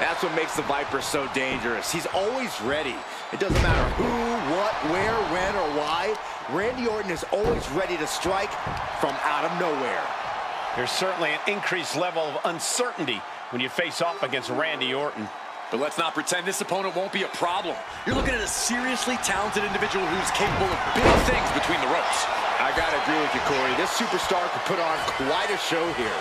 That's what makes the Viper so dangerous. He's always ready. It doesn't matter who, what, where, when, or why. Randy Orton is always ready to strike from out of nowhere. There's certainly an increased level of uncertainty when you face off against Randy Orton. But let's not pretend this opponent won't be a problem. You're looking at a seriously talented individual who's capable of big things between the ropes. I gotta agree with you, Corey. This superstar could put on quite a show here.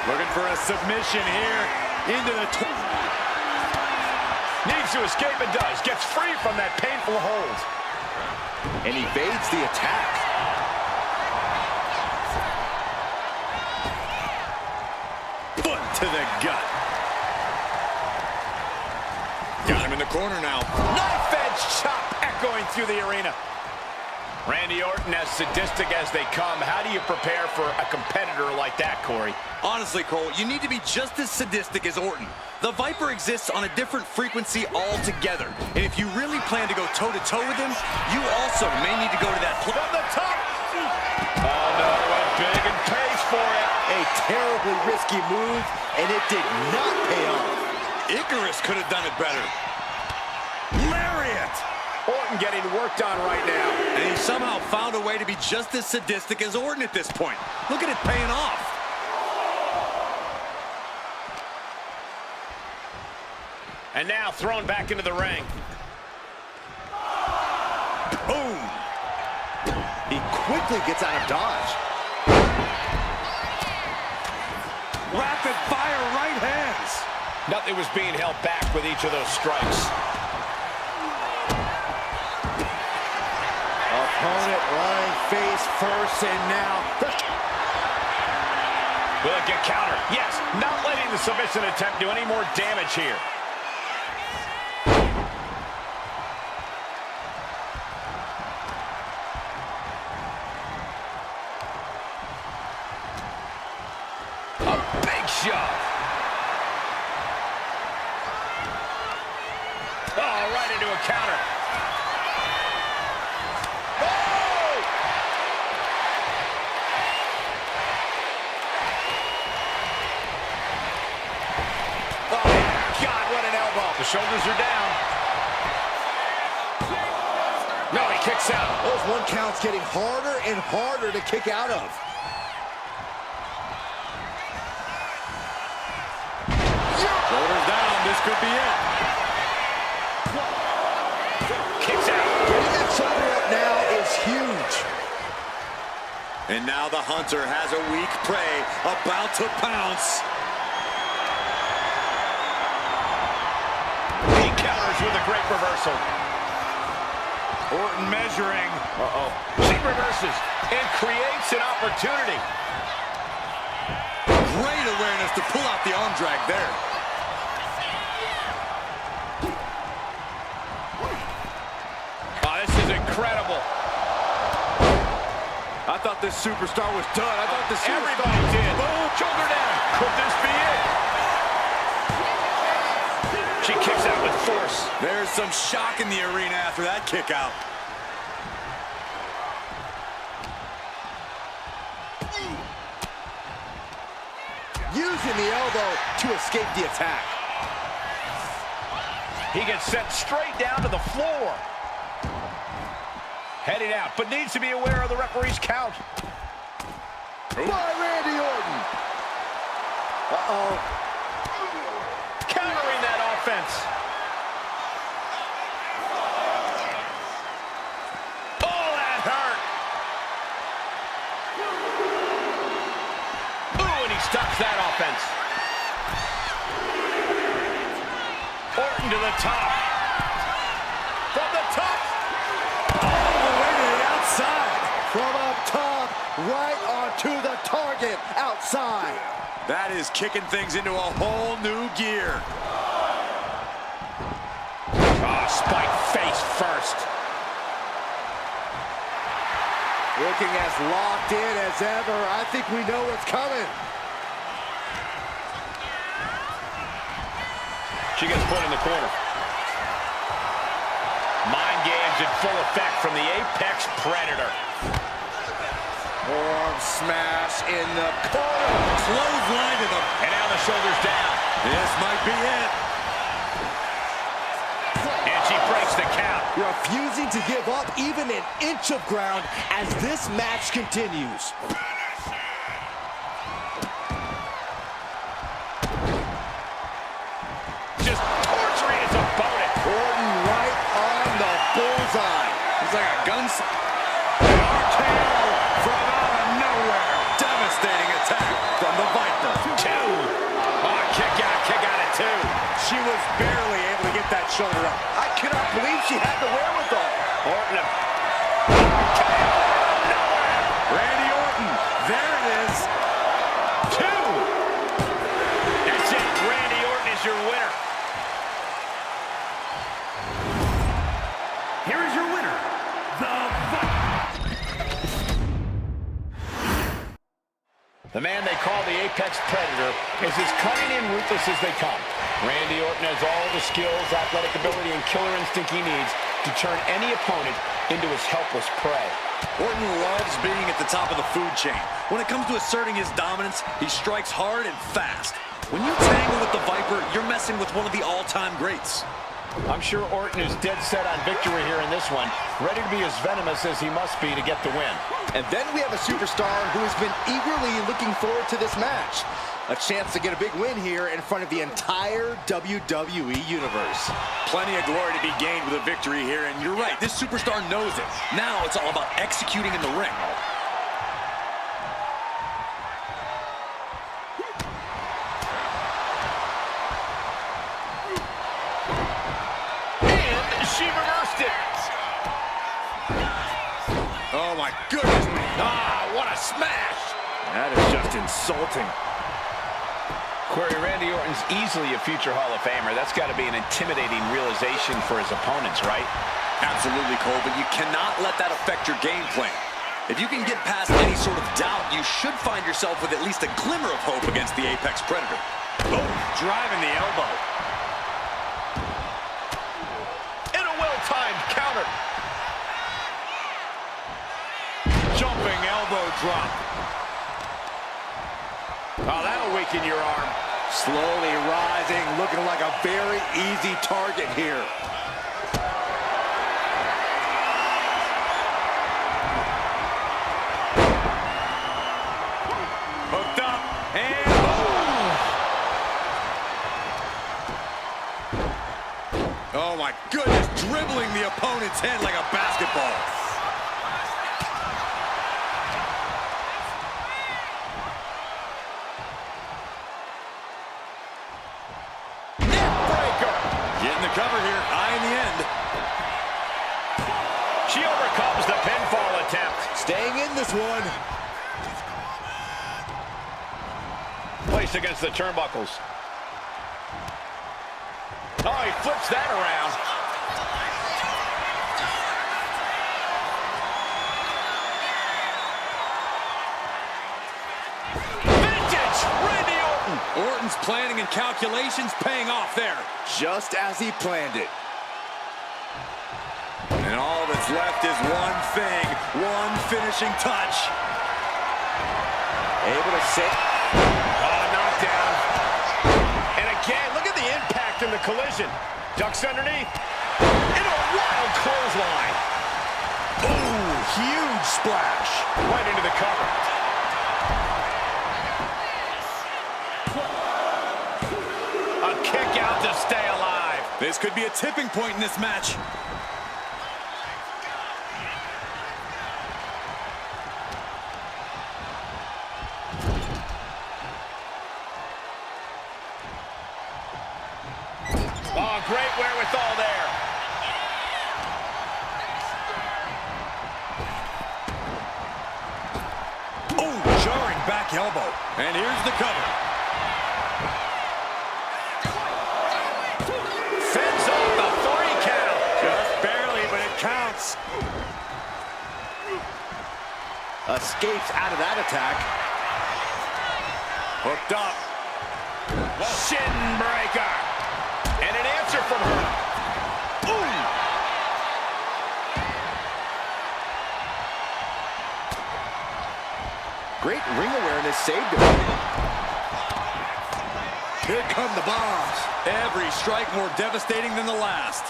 Looking for a submission here into the... Needs to escape and does. Gets free from that painful hold. And evades the attack. Foot to the gut. Got him in the corner now. Knife edge chop echoing through the arena. Randy Orton, as sadistic as they come. How do you prepare for a competitor like that, Corey? Honestly, Cole, you need to be just as sadistic as Orton. The Viper exists on a different frequency altogether. And if you really plan to go toe-to-toe with him, you also may need to go to that... From the top! Oh, no, went big and pays for it. A terribly risky move, and it did not pay off. Icarus could have done it better. Lariat! Orton getting worked on right now. And he somehow found a way to be just as sadistic as Orton at this point. Look at it paying off. And now thrown back into the ring. Boom! He quickly gets out of dodge. Rapid fire right hands. Nothing was being held back with each of those strikes. Opponent lying face first, and now... Will it get countered? Yes, not letting the submission attempt do any more damage here. A big shove. Oh, right into a counter. The shoulders are down. No, he kicks out. Those one counts getting harder and harder to kick out of. Shoulders down, this could be it. Kicks out. Getting that shoulder up now is huge. And now the hunter has a weak prey about to pounce. With a great reversal. Orton measuring. She reverses and creates an opportunity. Great awareness to pull out the arm drag there. Oh, this is incredible. I thought this superstar was done. I thought this superstar... Everybody did. Boom, shoulder down. Could this be it? She kicks out with force. There's some shock in the arena after that kick out. Using the elbow to escape the attack. He gets sent straight down to the floor. Heading out, but needs to be aware of the referee's count. By Randy Orton. Uh-oh. Countering that offense. Oh, that hurt. Ooh, and he stops that offense. Orton to the top. From the top. All the way to the outside. From up top, right onto the target outside. That is kicking things into a whole new gear. Oh, spike face first. Looking as locked in as ever. I think we know what's coming. She gets put in the corner. Mind games in full effect from the Apex Predator. Arm smash in the corner. Clothesline to the... And now the shoulders down. This might be it. And she breaks the count. Refusing to give up even an inch of ground as this match continues. Just torturing his opponent. Orton right on the bullseye. He's like a gunslinger. RKO from out of nowhere. Devastating attack from the Viper. Two. Oh, kick out at two. She was barely able to get that shoulder up. I cannot believe she had the wherewithal. Orton. Randy Orton, there it is. Two. That's it. Randy Orton is your winner. Here is your winner, the Viper. The man they call the Apex Predator is as cunning and ruthless as they come. Randy Orton has all the skills, athletic ability, and killer instinct he needs to turn any opponent into his helpless prey. Orton loves being at the top of the food chain. When it comes to asserting his dominance, he strikes hard and fast. When you tangle with the Viper, you're messing with one of the all-time greats. I'm sure Orton is dead set on victory here in this one, ready to be as venomous as he must be to get the win. And then we have a superstar who has been eagerly looking forward to this match. A chance to get a big win here in front of the entire WWE Universe. Plenty of glory to be gained with a victory here, and you're right, this superstar knows it. Now it's all about executing in the ring. And she reversed it. Oh my goodness me. Ah, what a smash. That is just insulting. Query, Randy Orton's easily a future Hall of Famer. That's got to be an intimidating realization for his opponents, right? Absolutely, Cole, but you cannot let that affect your game plan. If you can get past any sort of doubt, you should find yourself with at least a glimmer of hope against the Apex Predator. Oh, driving the elbow. And a well-timed counter. Jumping elbow drop. Oh, that'll weaken your arm. Slowly rising, looking like a very easy target here. Hooked up, and boom! Oh my goodness, dribbling the opponent's head like a basketball. Getting the cover here, high in the end. She overcomes the pinfall attempt. Staying in this one. Placed against the turnbuckles. Oh, he flips that around. Vintage Randy Orton. Orton's planning and calculations paying off there. Just as he planned it. And all that's left is one thing, one finishing touch. Able to sit. Oh, knockdown. And again, look at the impact in the collision. Ducks underneath. And a wild clothesline. Ooh, huge splash. Right into the cover. A kick out to stay alive. This could be a tipping point in this match. Oh, great wherewithal there. Oh, jarring back elbow. And here's the cover. Fends off the 3 count. Just barely, but it counts. Escapes out of that attack. Hooked up. Shin breaker. And an answer from her. Ooh. Great ring awareness saved him. Here come the bombs. Every strike more devastating than the last.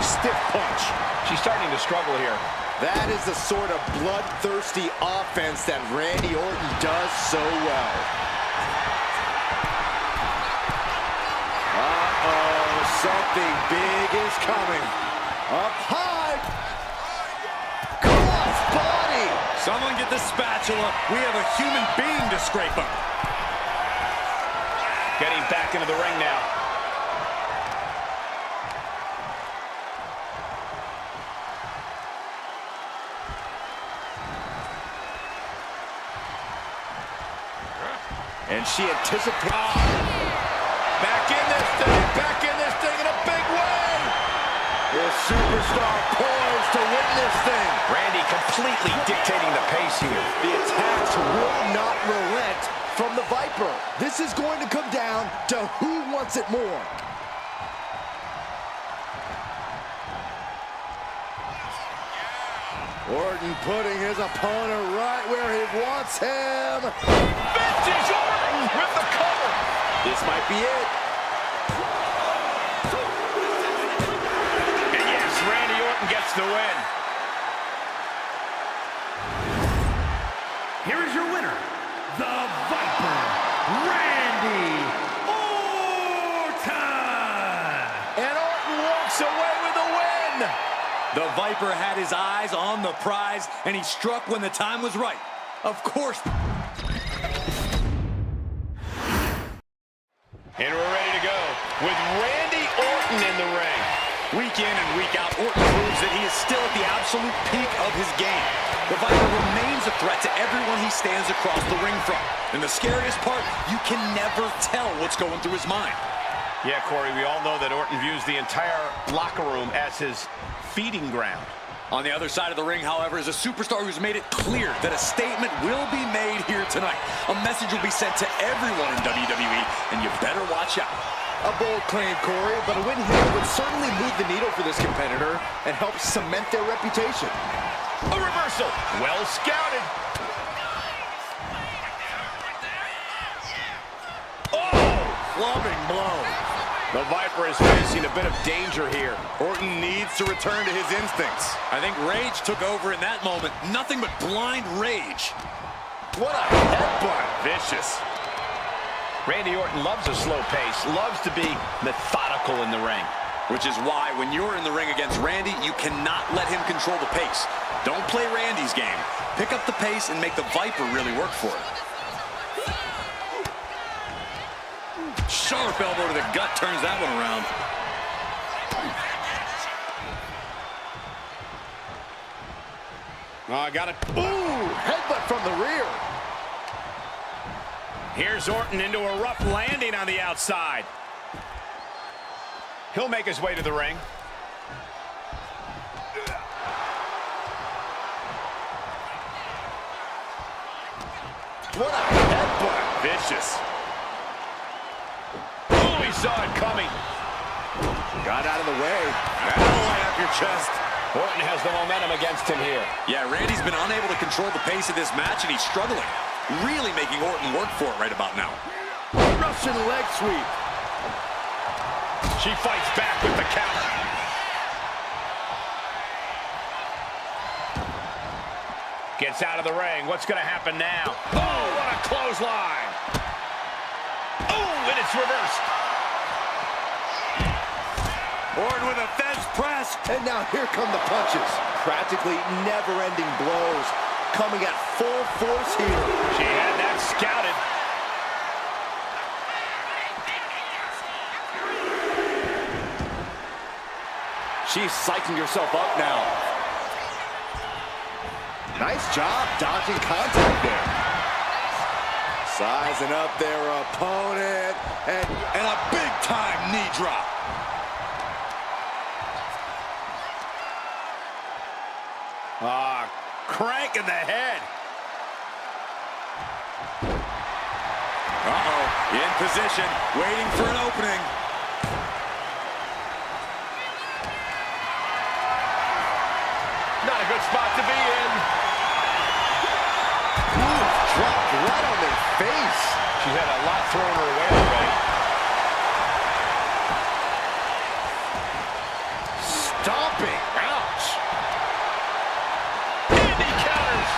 Stiff punch. She's starting to struggle here. That is the sort of bloodthirsty offense that Randy Orton does so well. Uh-oh, something big is coming. Up high. Cross body. Someone get the spatula. We have a human being to scrape up. Getting back into the ring now. And she anticipates. Back in this thing in a big way. This superstar poised to win this thing. Randy completely dictating the pace here. The attacks will not relent from the Viper. This is going to come down to who wants it more. Orton putting his opponent right where he wants him. Vintage Orton with the cover. This might be it. And yes, Randy Orton gets the win. Here is your winner, the Viper, Randy Orton! And Orton walks away with the win. The Viper had his eyes on the prize, and he struck when the time was right. Of course. And we're ready to go with Randy Orton in the ring. Week in and week out, Orton proves that he is still at the absolute peak of his game. The Viper remains a threat to everyone he stands across the ring from. And the scariest part, you can never tell what's going through his mind. Yeah, Corey, we all know that Orton views the entire locker room as his feeding ground. On the other side of the ring, however, is a superstar who's made it clear that a statement will be made here tonight. A message will be sent to everyone in WWE, and you better watch out. A bold claim, Corey, but a win here would certainly move the needle for this competitor and help cement their reputation. A reversal. Well scouted. Oh! Clubbing blow. The Viper is facing a bit of danger here. Orton needs to return to his instincts. I think rage took over in that moment. Nothing but blind rage. What a headbutt. Vicious. Randy Orton loves a slow pace, loves to be methodical in the ring. Which is why when you're in the ring against Randy, you cannot let him control the pace. Don't play Randy's game. Pick up the pace and make the Viper really work for it. Sharp elbow to the gut turns that one around. Oh, I got it. Ooh, headbutt from the rear. Here's Orton into a rough landing on the outside. He'll make his way to the ring. What a headbutt. Vicious. Oh, he saw it coming. Got out of the way. That'll light up your chest. Orton has the momentum against him here. Yeah, Randy's been unable to control the pace of this match, and he's struggling. Really making Orton work for it right about now. Russian leg sweep. She fights back with the counter. Gets out of the ring. What's going to happen now? Oh, what a clothesline. Oh, and it's reversed. Orton with a fence press. And now here come the punches. Practically never-ending blows coming at full force here. She had that scouted. She's psyching herself up now. Nice job dodging contact there. Sizing up their opponent. And a big-time knee drop. Crank in the head. Uh-oh, in position, waiting for an opening. Not a good spot to be in. Ooh, dropped right on their face. She's had a lot thrown her way already. Stomping. Ouch. And he counters.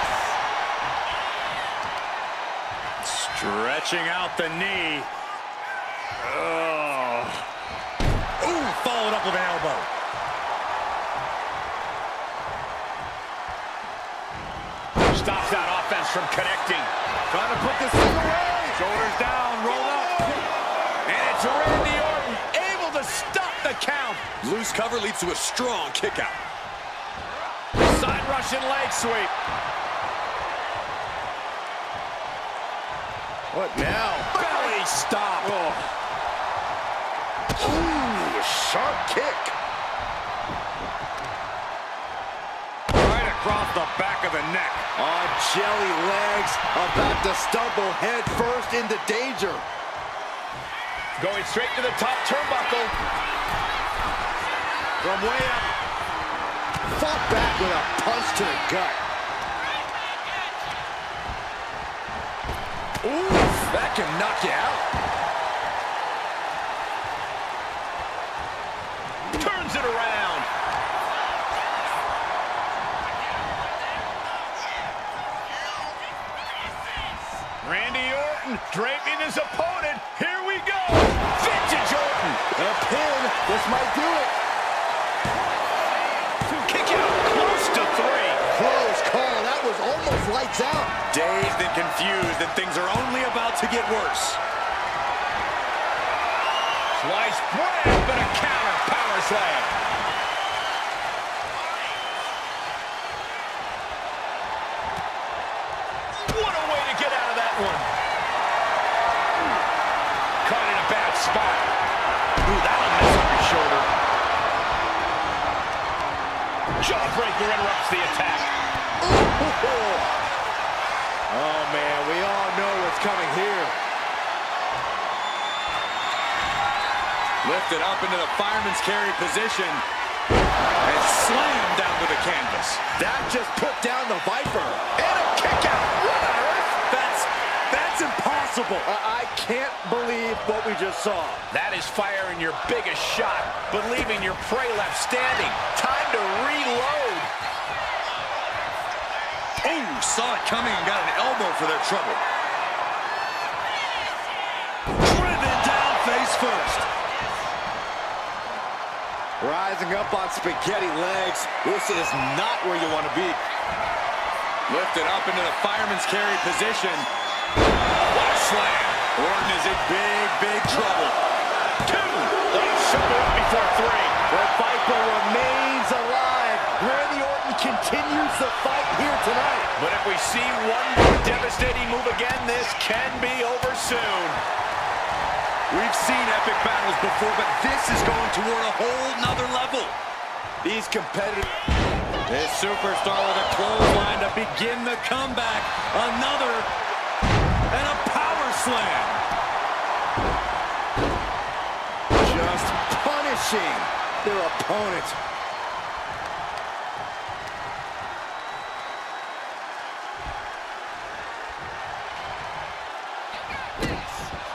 Stretching out the knee. Oh. Ooh, followed up with an elbow. Stops that offense from connecting. Trying to put this thing away. Shoulders down, rolled up. And it's Randy Orton able to stop the count. Loose cover leads to a strong kick out. Side Russian leg sweep. What now? Belly stop. Oh. Ooh, sharp kick. Right across the back of the neck. On jelly legs, about to stumble head first into danger. Going straight to the top turnbuckle. From way up. Fought back with a punch to the gut. Ooh, that can knock you out. Turns it around. Randy Orton draping his opponent. Here we go. Vintage Orton. A pin. This might do it. Kick out close to 3. Close call. That was almost lights out. Dazed and confused, and things are only about to get worse. Sliced bread, but a counter power slam. What a way to get out of that one. Caught in a bad spot. Ooh, that'll miss on his shoulder. Jawbreaker interrupts the attack. Oh, man, we all know what's coming here. Lifted up into the fireman's carry position. And slammed down to the canvas. That just put down the Viper. And a kick out. What on earth? That's impossible. I can't believe what we just saw. That is firing your biggest shot, but leaving your prey left standing. Time to reload. Oh, saw it coming and got an elbow for their trouble. Driven down face first. Rising up on spaghetti legs. This is not where you want to be. Lifted up into the fireman's carry position. What a slam. Orton is in big, big trouble. 2. Let's shoulder up before 3. The Viper remains alive. Randy Orton continues the fight here tonight. But if we see one more devastating move again, this can be over soon. We've seen epic battles before, but this is going toward a whole nother level. These competitors. This superstar with a clothesline to begin the comeback. Another, and a power slam. Just punishing their opponent.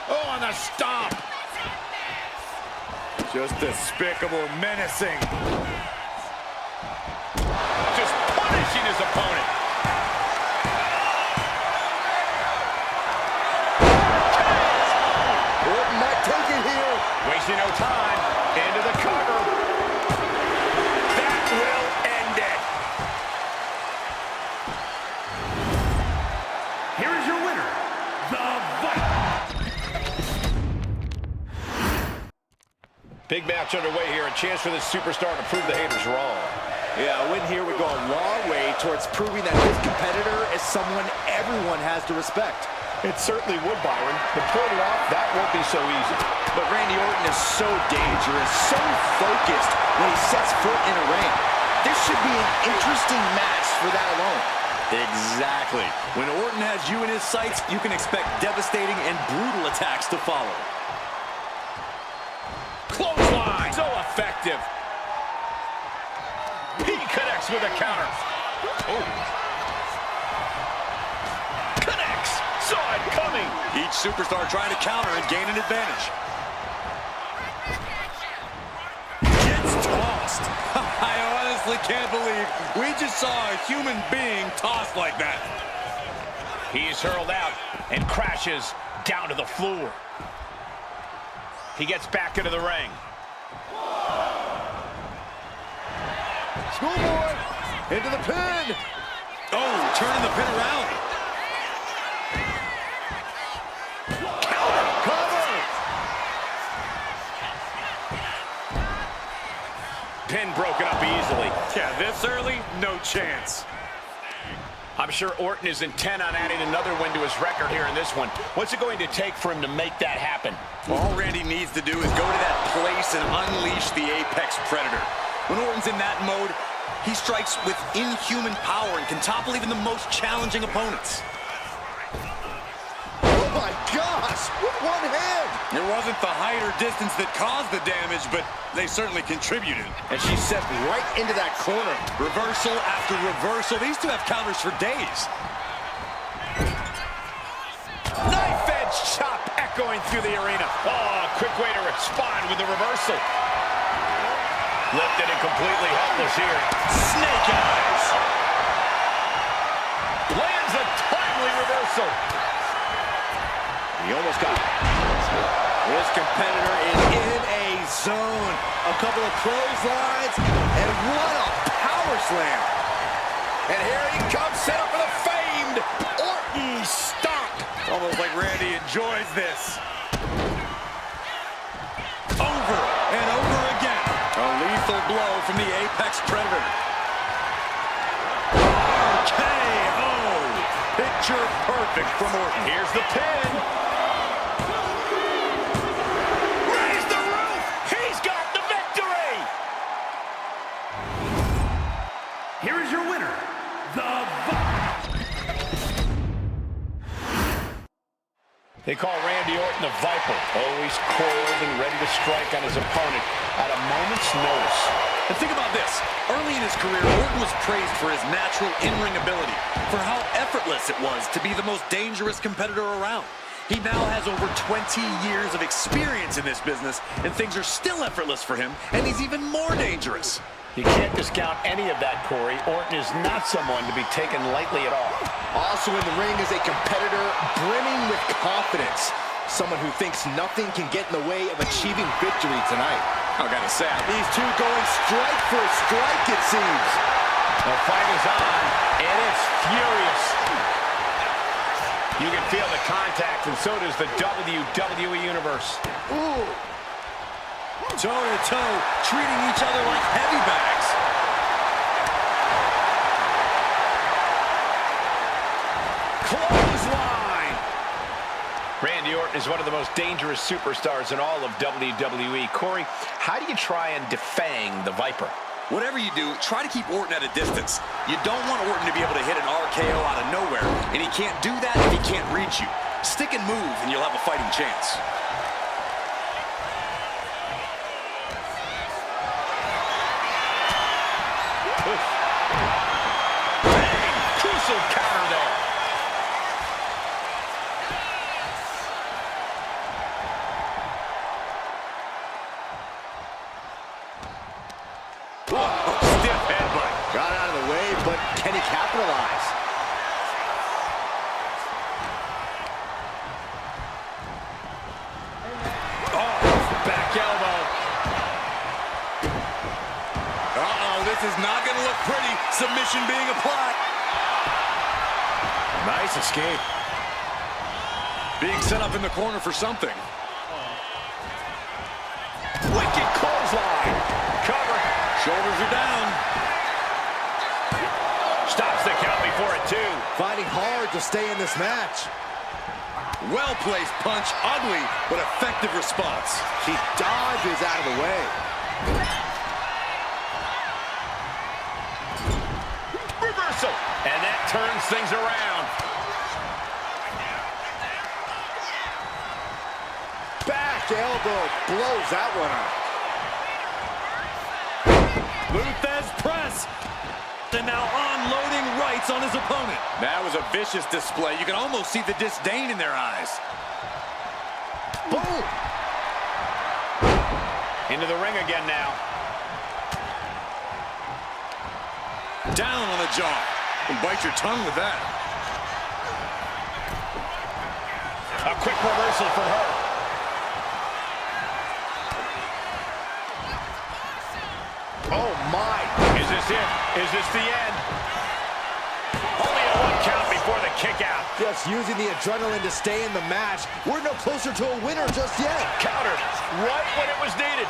Oh, on the stomp. Just despicable, menacing. Just punishing his opponent. Orton might take it here. Wasting no time. Into the cover. That will end it. Here is your winner, the Viper. Big match underway here. A chance for this superstar to prove the haters wrong. Yeah, a win here would go a long way towards proving that this competitor is someone everyone has to respect. It certainly would, Byron. But pull it off, that won't be so easy. But Randy Orton is so dangerous, so focused when he sets foot in a ring. This should be an interesting match for that alone. Exactly. When Orton has you in his sights, you can expect devastating and brutal attacks to follow. Clothesline! So effective. He connects with a counter. Oh. Connects. Saw it coming. Each superstar trying to counter and gain an advantage. Gets tossed. I honestly can't believe we just saw a human being tossed like that. He's hurled out and crashes down to the floor. He gets back into the ring. Schoolboy into the pin. Oh, turning the pin around. Cover. Pin broken up easily. Yeah, this early, no chance. I'm sure Orton is intent on adding another win to his record here in this one. What's it going to take for him to make that happen? All Randy needs to do is go to that place and unleash the Apex Predator. When Orton's in that mode, he strikes with inhuman power and can topple even the most challenging opponents. Oh my gosh, with one hand. It wasn't the height or distance that caused the damage, but they certainly contributed. And she stepped right into that corner. Reversal after reversal. These two have counters for days. Knife edge chop echoing through the arena. Oh, quick way to respond with the reversal. Lifted and completely helpless here. Snake eyes. Lands a timely reversal. He almost got it. This competitor is in a zone. A couple of clotheslines, and what a power slam. And here he comes, set up for the famed Orton stomp. Almost like Randy enjoys this. Over and over again. A lethal blow from the Apex Predator. KO. Picture perfect from Orton. Here's the pin. Raise the roof. He's got the victory. Here is your winner, the They call Randy Orton the Viper, always coiled and ready to strike on his opponent at a moment's notice. And think about this. Early in his career, Orton was praised for his natural in-ring ability, for how effortless it was to be the most dangerous competitor around. He now has over 20 years of experience in this business, and things are still effortless for him, and he's even more dangerous. You can't discount any of that, Corey. Orton is not someone to be taken lightly at all. Also in the ring is a competitor brimming with confidence. Someone who thinks nothing can get in the way of achieving victory tonight. I gotta say, These two going strike for strike, it seems. The fight is on, and it's furious. You can feel the contact, and so does the WWE Universe. Ooh. toe-to-toe, treating each other like heavy bags. Clothesline! Randy Orton is one of the most dangerous superstars in all of WWE. Corey, how do you try and defang the Viper? Whatever you do, try to keep Orton at a distance. You don't want Orton to be able to hit an RKO out of nowhere, and he can't do that if he can't reach you. Stick and move, and you'll have a fighting chance. Bang! Crucial counter there. Stiff headbutt. Got out of the way, but can he capitalize? Back elbow. This is not going to look pretty. Submission being applied. Nice escape. Being set up in the corner for something. Wicked clothesline. Cover. Shoulders are down. Stops the count before it, too. Fighting hard to stay in this match. Well-placed punch. Ugly, but effective response. He dodges out of the way. Reversal. And that turns things around. Back elbow blows that one up. Luthez press. And now unloading rights on his opponent. That was a vicious display. You can almost see the disdain in their eyes. Boom! Into the ring again now. Down on the jaw. And bite your tongue with that. A quick reversal for her. Oh my! Is this it? Is this the end? Only a 1 count before the kick out. Just using the adrenaline to stay in the match. We're no closer to a winner just yet. Countered right when it was needed.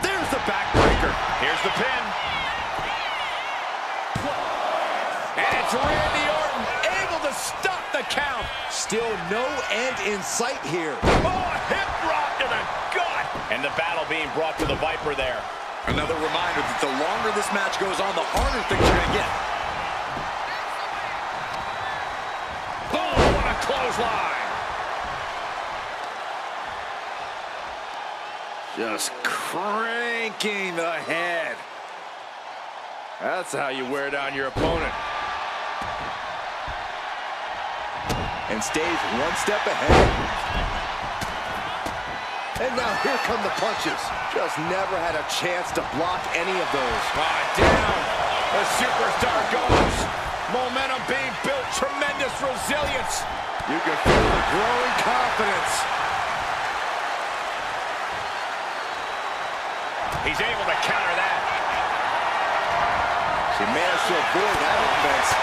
There's the backbreaker. Here's the pin. And it's Randy Orton able to stop the count. Still no end in sight here. Oh, a hip drop to the gut. And the battle being brought to the Viper there. Another reminder that the longer this match goes on, the harder things are going to get. Oh, what a clothesline. Just cranking the head. That's how you wear down your opponent. And stays one step ahead. And now here come the punches. Just never had a chance to block any of those. Down. The superstar goes. Momentum being built. Tremendous resilience. You can feel the growing confidence. He's able to counter that. She managed to avoid that offense.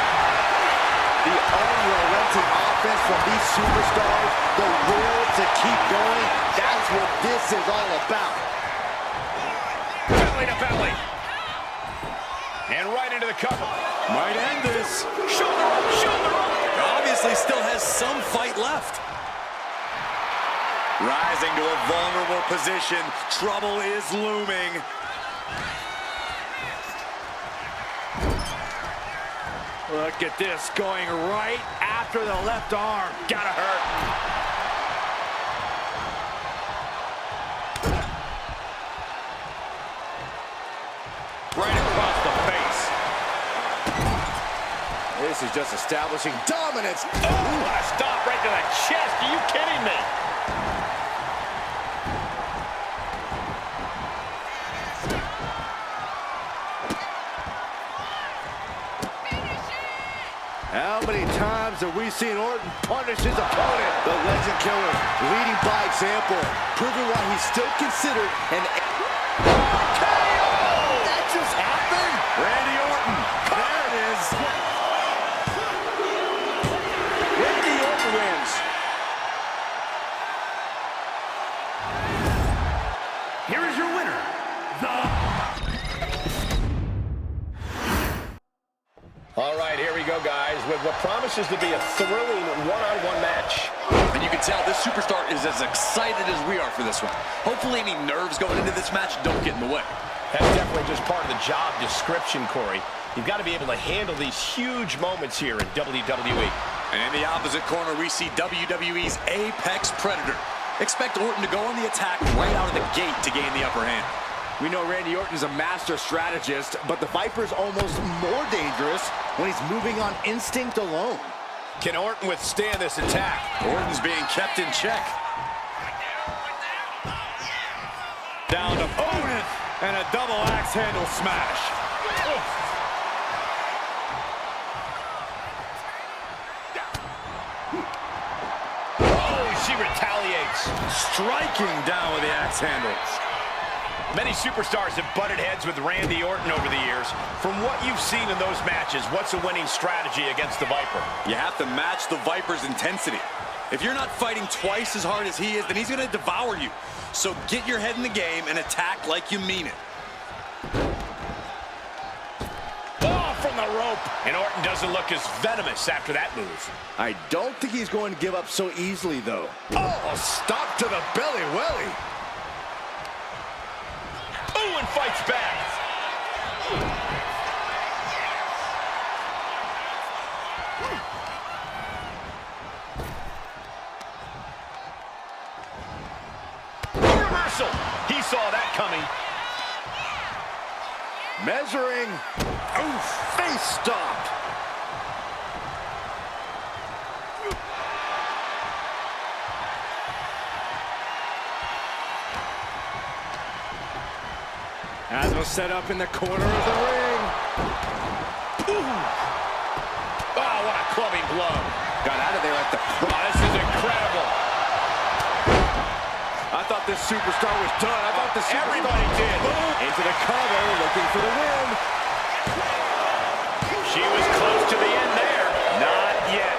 The unrelenting offense from these superstars, the will to keep going, that's what this is all about. Belly to belly. And right into the cover. Might end this. Shoulder up, shoulder up. Obviously still has some fight left. Rising to a vulnerable position. Trouble is looming. Look at this, going right after the left arm. Gotta hurt. Right across the face. This is just establishing dominance. Oh, what a stop right to the chest. Are you kidding me? How many times have we seen Orton punish his opponent? The legend killer, leading by example, proving why he's still considered an... That just happened? Randy Orton. There it is. Randy Orton wins. Here is your winner, All right, here we go, guys, with what promises to be a thrilling one-on-one match. And you can tell this superstar is as excited as we are for this one. Hopefully any nerves going into this match don't get in the way. That's definitely just part of the job description, Corey. You've got to be able to handle these huge moments here in WWE. And in the opposite corner, we see WWE's Apex Predator. Expect Orton to go on the attack right out of the gate to gain the upper hand. We know Randy Orton's a master strategist, but the Viper's almost more dangerous when he's moving on instinct alone. Can Orton withstand this attack? Orton's being kept in check. Down to opponent and a double axe handle smash. Oh, she retaliates. Striking down with the axe handle. Many superstars have butted heads with Randy Orton over the years. From what you've seen in those matches, what's a winning strategy against the Viper? You have to match the Viper's intensity. If you're not fighting twice as hard as he is, then he's going to devour you. So get your head in the game and attack like you mean it. Oh, from the rope. And Orton doesn't look as venomous after that move. I don't think he's going to give up so easily, though. Oh, stop to the belly welly. Ooh, and fights back. Reversal. He saw that coming. Measuring. Oof, face stomped. As was set up in the corner of the ring. Ooh. Oh, what a clubbing blow. Got out of there at the... Oh, this is incredible. I thought this superstar was done. I thought the superstar... Everybody did. Boom. Into the cover, looking for the win. She was close to the end there. Not yet.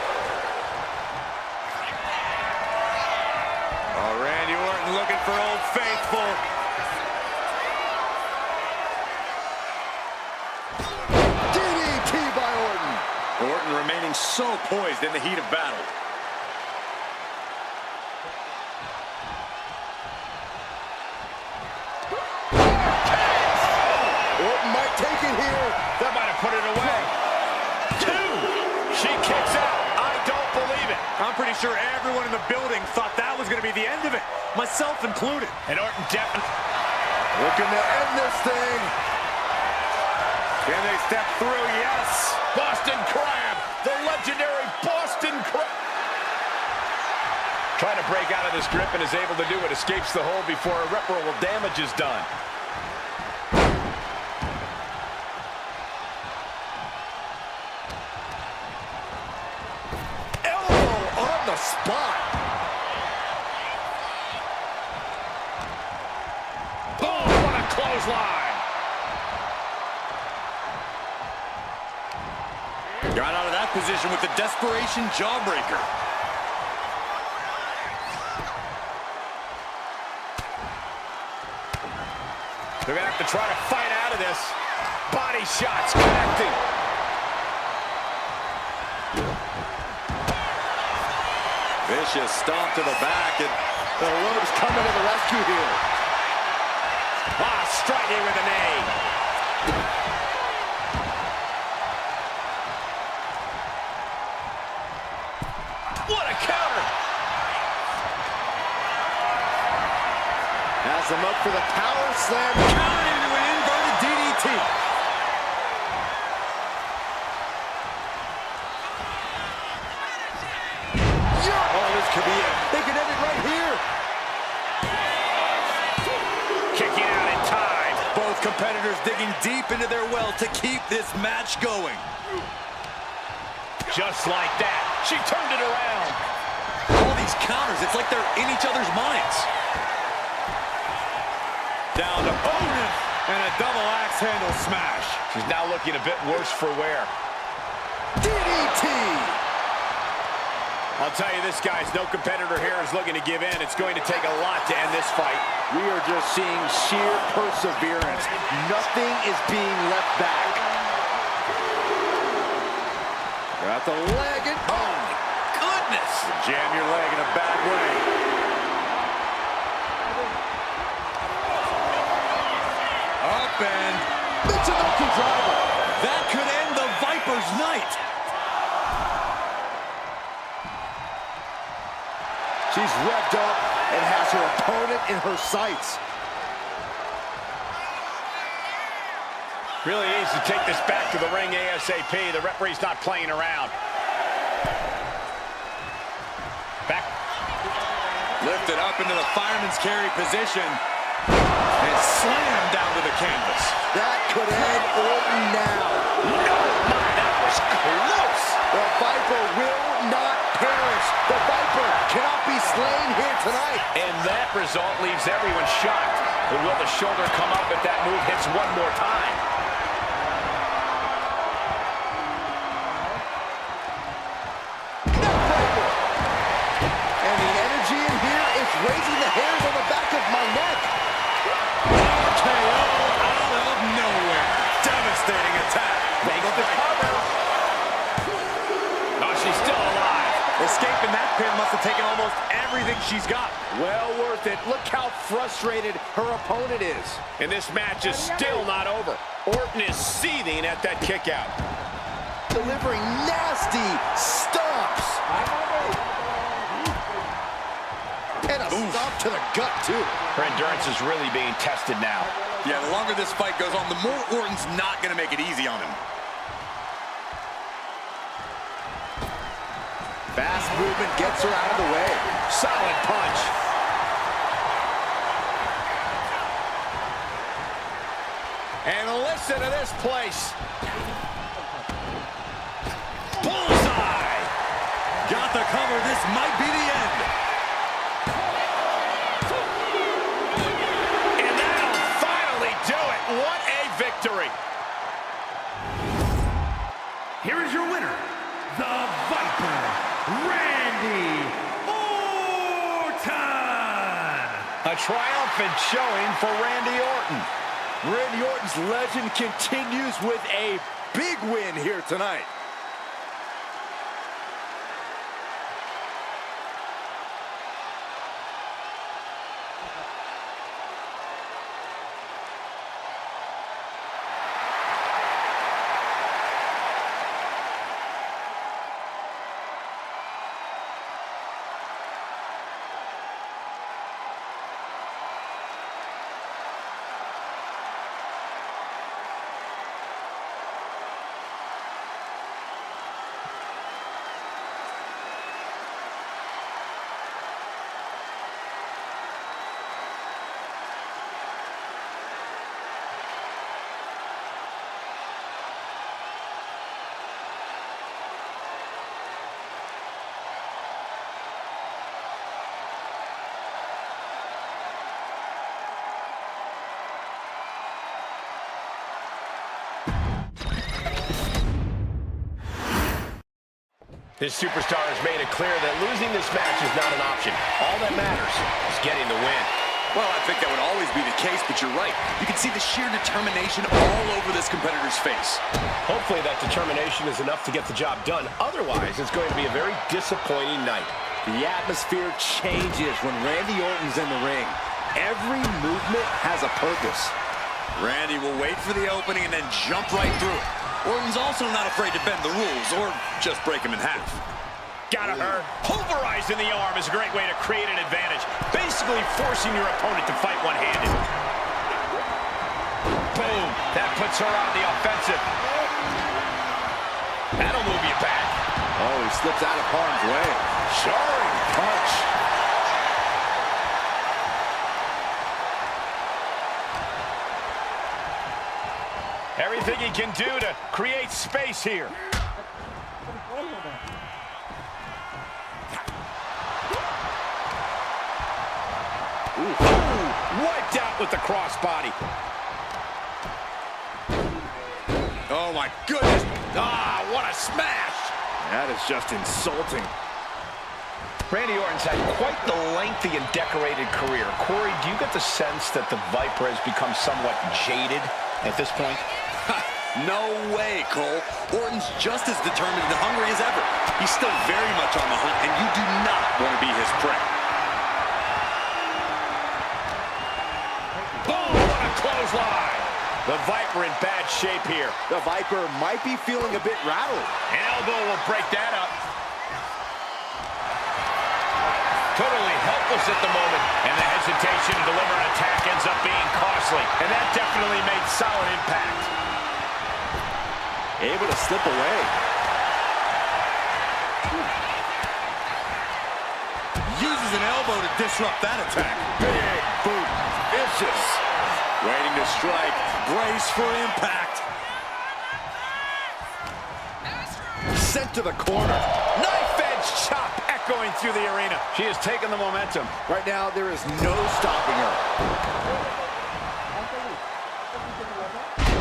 Oh, Randy Orton looking for Old Faithful. DDT by Orton. Orton remaining so poised in the heat of battle. Orton might take it here. That might have put it away. 2. She kicks out. I don't believe it. I'm pretty sure everyone in the building thought that was going to be the end of it, myself included. And Orton definitely... Looking to end this thing. Can they step through? Yes. Boston Crab. The legendary Boston Crab. Trying to break out of this grip and is able to do it. Escapes the hold before irreparable damage is done. Elbow on the spot. Boom, what a clothesline. Got out of that position with the desperation jawbreaker. They're going to have to try to fight out of this. Body shots connecting. Vicious stomp to the back, and The ropes coming to the rescue here. Ah, striking with a knee. What a counter. Has him up for the power slam. countered into an inverted DDT. Oh, this could be it. They could end it right here. Kicking out in time. Both competitors digging deep into their well to keep this match going. Just like that. She turned it around. All these counters, it's like they're in each other's minds. Down to Orton, and a double axe handle smash. She's now looking a bit worse for wear. DDT. I'll tell you this, guys, no competitor here is looking to give in. It's going to take a lot to end this fight. We are just seeing sheer perseverance. Nothing is being left back. Got the leg and... Oh, my goodness. Jam your leg in a bad way. Up and... Michinoku driver. that could end the Viper's night. She's revved up and has her opponent in her sights. Really needs to take this back to the ring ASAP. The referee's not playing around. Back. Lifted up into the fireman's carry position. And slammed down to the canvas. That could end Orton now. No, my, that was close. The Viper will not perish. The Viper cannot be slain here tonight. And that result leaves everyone shocked. But will the shoulder come up if that move hits one more time? And the energy in here is raising the hairs on the back of my neck. KO out of nowhere. Devastating attack. Makes the cover. Oh, she's still alive. Escaping that pin must have taken almost everything she's got. Well worth it. Look how frustrated her opponent is. And this match is still not over. Orton is seething at that kick out. Delivering nasty stomps. And a stomp to the gut, too. Her endurance is really being tested now. Yeah, the longer this fight goes on, the more Orton's not going to make it easy on him. Fast movement gets her out of the way. Solid punch. And listen to this place. Bullseye! Got the cover. This might be the end. And that'll finally do it. What a victory. Here is your winner, the Viper, Randy Orton. A triumphant showing for Randy Orton. Randy Orton's legend continues with a big win here tonight. This superstar has made it clear that losing this match is not an option. All that matters is getting the win. Well, I think that would always be the case, but you're right. You can see the sheer determination all over this competitor's face. Hopefully that determination is enough to get the job done. Otherwise, it's going to be a very disappointing night. The atmosphere changes when Randy Orton's in the ring. Every movement has a purpose. Randy will wait for the opening and then jump right through it. Orton's also not afraid to bend the rules or just break them in half. Gotta hurt. Pulverized in the arm is a great way to create an advantage. Basically forcing your opponent to fight one-handed. Boom. That puts her on the offensive. That'll move you back. Oh, he slips out of harm's way. Jarring punch. Everything he can do to create space here. Ooh, wiped out with the crossbody. Oh, my goodness. Ah, what a smash. That is just insulting. Randy Orton's had quite the lengthy and decorated career. Corey, do you get the sense that the Viper has become somewhat jaded at this point? No way, Cole. Orton's just as determined and hungry as ever. He's still very much on the hunt, and you do not want to be his prey. Boom! What a clothesline! The Viper in bad shape here. The Viper might be feeling a bit rattled. An elbow will break that up. Totally helpless at the moment, and the hesitation to deliver an attack ends up being costly, and that definitely made solid impact. Able to slip away. Uses an elbow to disrupt that attack. Big boot. Vicious. Waiting to strike. Brace for impact. Sent to the corner. Knife-edge chop echoing through the arena. She has taken the momentum. Right now, there is no stopping her.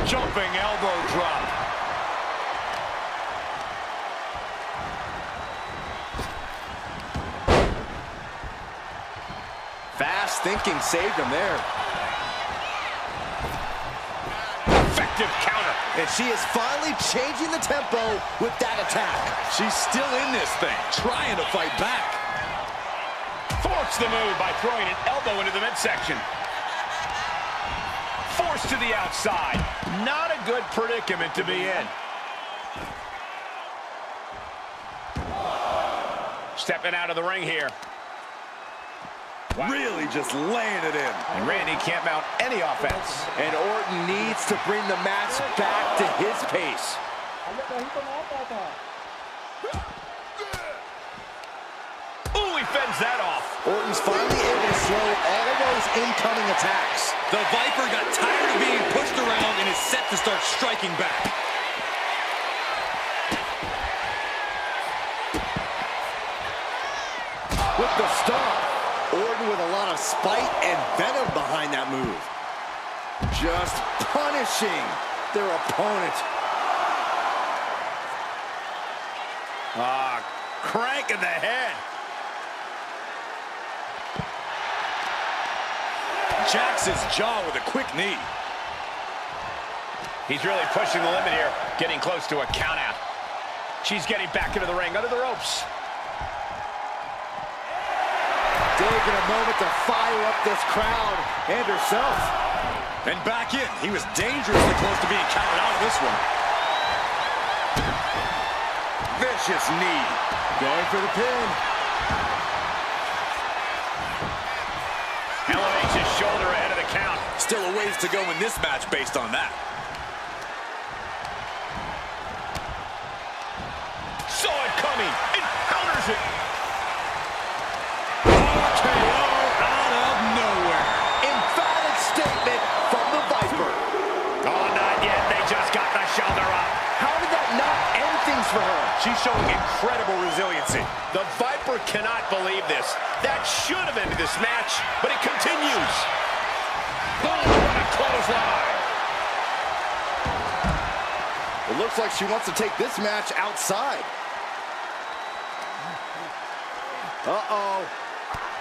Jumping elbow drop. Fast thinking saved him there. Effective counter. And she is finally changing the tempo with that attack. She's still in this thing, trying to fight back. Forks the move by throwing an elbow into the midsection. 4 Forced to the outside. Not a good predicament to be in. Stepping out of the ring here. Wow. Really just laying it in. And Randy can't mount any offense. And Orton needs to bring the match back to his pace. Ooh, he fends that off. Orton's finally able to slow all of those incoming attacks. The Viper got tired of being pushed around and is set to start striking back. With the stomp. Orton with a lot of spite and venom behind that move. Just punishing their opponent. Crank in the head. Jacks his jaw with a quick knee. He's really pushing the limit here, getting close to a count out. She's getting back into the ring, under the ropes. Taking a moment to fire up this crowd and herself. And back in. He was dangerously close to being counted out of this one. Vicious knee. Going for the pin. Elevates his shoulder ahead of the count. Still a ways to go in this match based on that. Saw it coming and counters it. KO out of nowhere. Emphatic statement from the Viper. Oh, not yet. They just got the shoulder up. How did that not end things for her? She's showing incredible resiliency. The Viper cannot believe this. That should have ended this match, but it continues. Oh, what a clothesline. It looks like she wants to take this match outside. Uh-oh.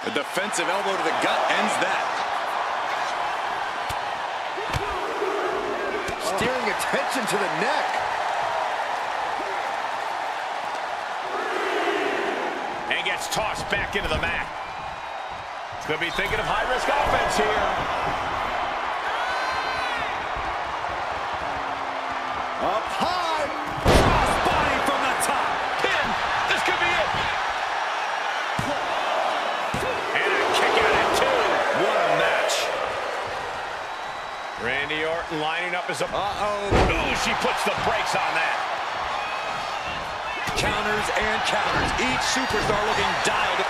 A defensive elbow to the gut ends that. Steering attention to the neck. And gets tossed back into the mat. Could be thinking of high-risk offense here. Up high. Crossbody from the top. Pin. This could be it. And a kick out at two. What a match. Randy Orton lining up as a... Uh-oh. Ooh, she puts the brakes on that. Counters and counters. Each superstar looking dialed.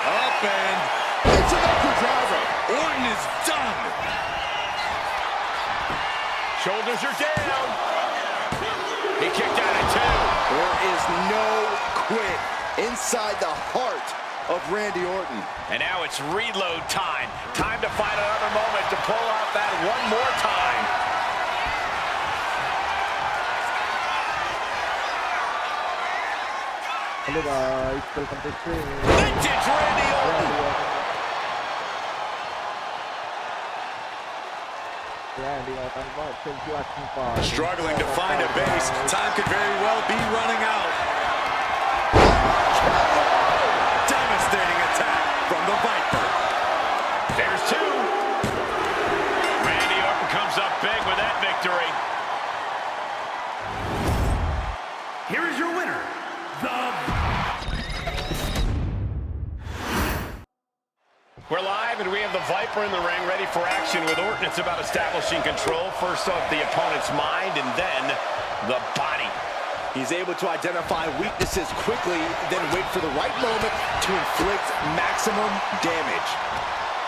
Up and It's an upper driver. Orton is done. Shoulders are down. He kicked out at two. There is no quit inside the heart of Randy Orton. And now it's reload time. Time to find another moment to pull out that one more time. Hello guys, welcome to the stream. Vintage Randy Orton. Randy Orton, what since you asking for? Struggling to find a base. Time could very well be running out. Devastating attack from the Viper. There's two. Randy Orton comes up big with that victory. Here is your winner, We're live, and we have the Viper in the ring, ready for action with Orton. It's about establishing control, first off the opponent's mind, and then the body. He's able to identify weaknesses quickly, then wait for the right moment to inflict maximum damage.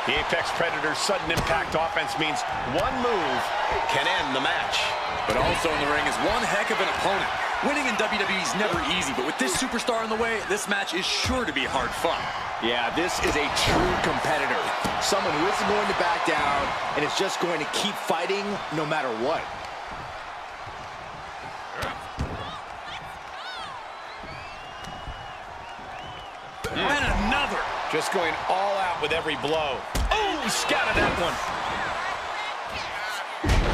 The Apex Predator's sudden impact offense means one move can end the match. But also in the ring is one heck of an opponent. Winning in WWE is never easy, but with this superstar in the way, this match is sure to be hard fun. Yeah, this is a true competitor. Someone who isn't going to back down and is just going to keep fighting no matter what. And another. Just going all out with every blow. Oh, scattered that one.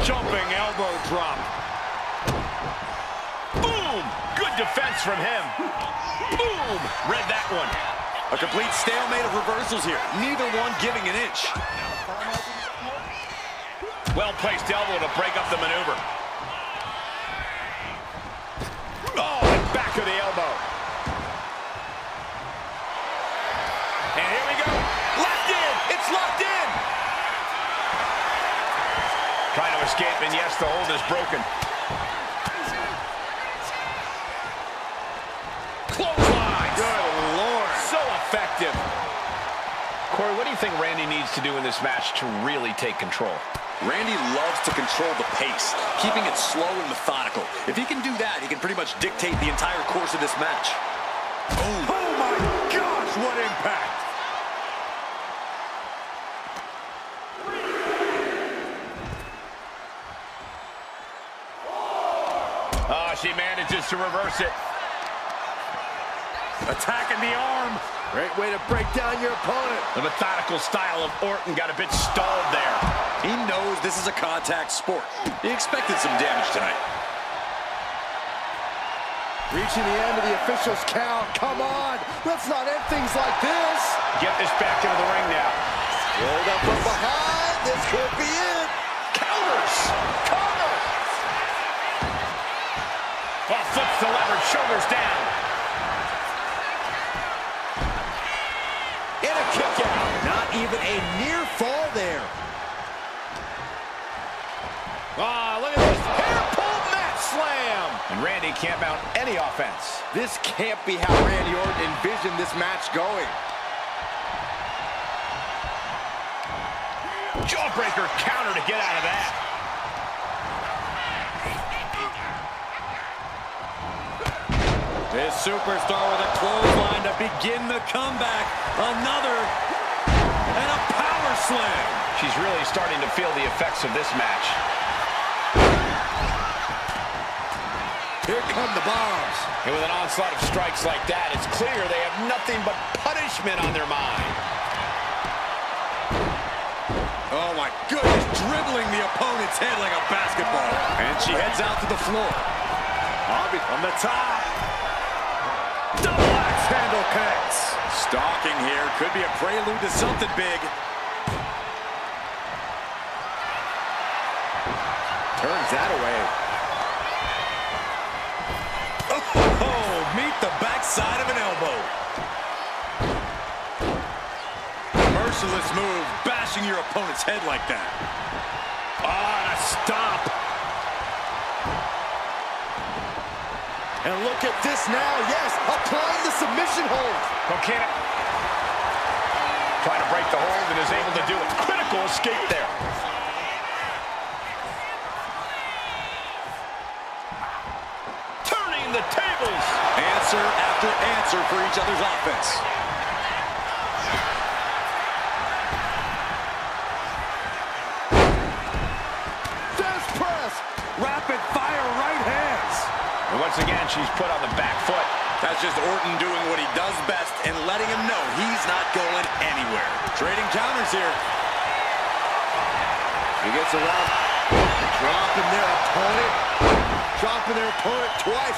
Jumping elbow drop. Boom! Good defense from him. Boom! Read that one. A complete stalemate of reversals here. Neither one giving an inch. Well-placed elbow to break up the maneuver. Oh, and back of the elbow. And here we go. Locked in. It's locked in. Trying to escape, and yes, the hold is broken. Clothesline. Good Lord. So effective. Corey, what do you think Randy needs to do in this match to really take control? Randy loves to control the pace, keeping it slow and methodical. If he can do that, he can pretty much dictate the entire course of this match. Oh my gosh, what impact! Oh, she manages to reverse it. Attacking the arm. Great way to break down your opponent. The methodical style of Orton got a bit stalled there. He knows this is a contact sport. He expected some damage tonight. Reaching the end of the official's count. Come on, let's not end things like this. Get this back into the ring now. Rolled up from behind. This could be it. Counters. Cover. Well, flips the lever, shoulders down. And a kick out. Not even a near fall there. Ah, look at this. Hair pull mat slam. And Randy can't mount any offense. This can't be how Randy Orton envisioned this match going. Jawbreaker counter to get out of that. This superstar with a clothesline to begin the comeback. Another. And a power slam. She's really starting to feel the effects of this match. Here come the bombs. And with an onslaught of strikes like that, it's clear they have nothing but punishment on their mind. Oh my goodness, dribbling the opponent's head like a basketball. And she heads out to the floor. Bobby from the top. Double axe handle connects. Stalking here could be a prelude to something big. Turns that away. Oh, meet the backside of an elbow. Merciless move, bashing your opponent's head like that. Ah, stop. And look at this now. Yes, applying the submission hold. Okay. Trying to break the hold and is able to do it. Critical escape there. Turning the tables. Answer after answer for each other's offense. Fist press. Rapid fire right hands. And once again, she's put on the back foot. That's just Orton doing what he does best and letting him know he's not going anywhere. Trading counters here. He gets around. Dropping their opponent. Dropping their opponent twice.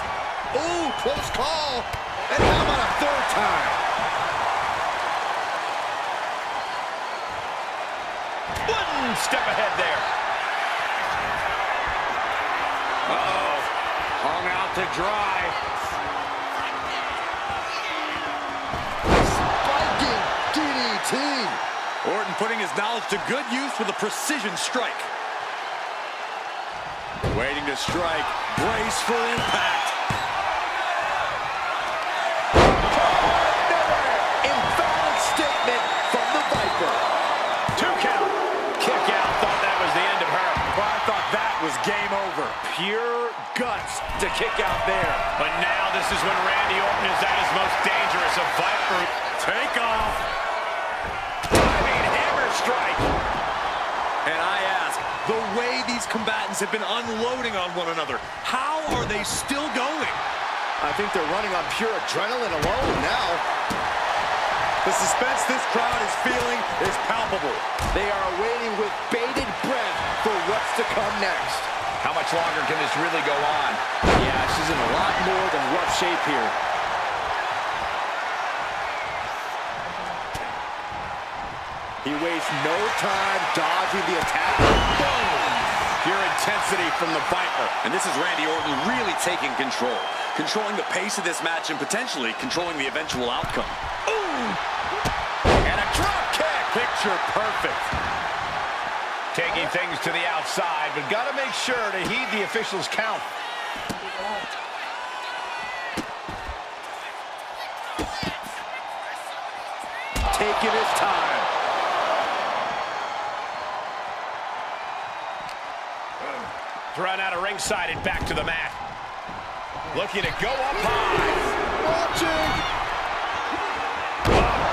Ooh, close call. And how about a third time? One step ahead there. Uh-oh. Hung out to dry. Spiking DDT. Orton putting his knowledge to good use with a precision strike. Waiting to strike. Brace for impact. Emphatic statement from the Viper. 2 count. Kick out. Thought that was the end of her. Well, I thought that was game over. Pure guts to kick out there. But now this is when Randy Orton is at his most dangerous. A Viper. Take off. Diving hammer strike. And I ask, the way these combatants have been unloading on one another, how are they still going? I think they're running on pure adrenaline alone now. The suspense this crowd is feeling is palpable. They are waiting with bated breath for what's to come next. How much longer can this really go on? Yeah, she's in a lot more than rough shape here. He wastes no time dodging the attack. Boom! Pure intensity from the Viper. And this is Randy Orton really taking control. Controlling the pace of this match and potentially controlling the eventual outcome. Ooh! And a drop kick! Picture perfect. Taking things to the outside, but got to make sure to heed the officials' count. Taking his time. Run out of ringside and back to the mat. Looking to go up high. Watching.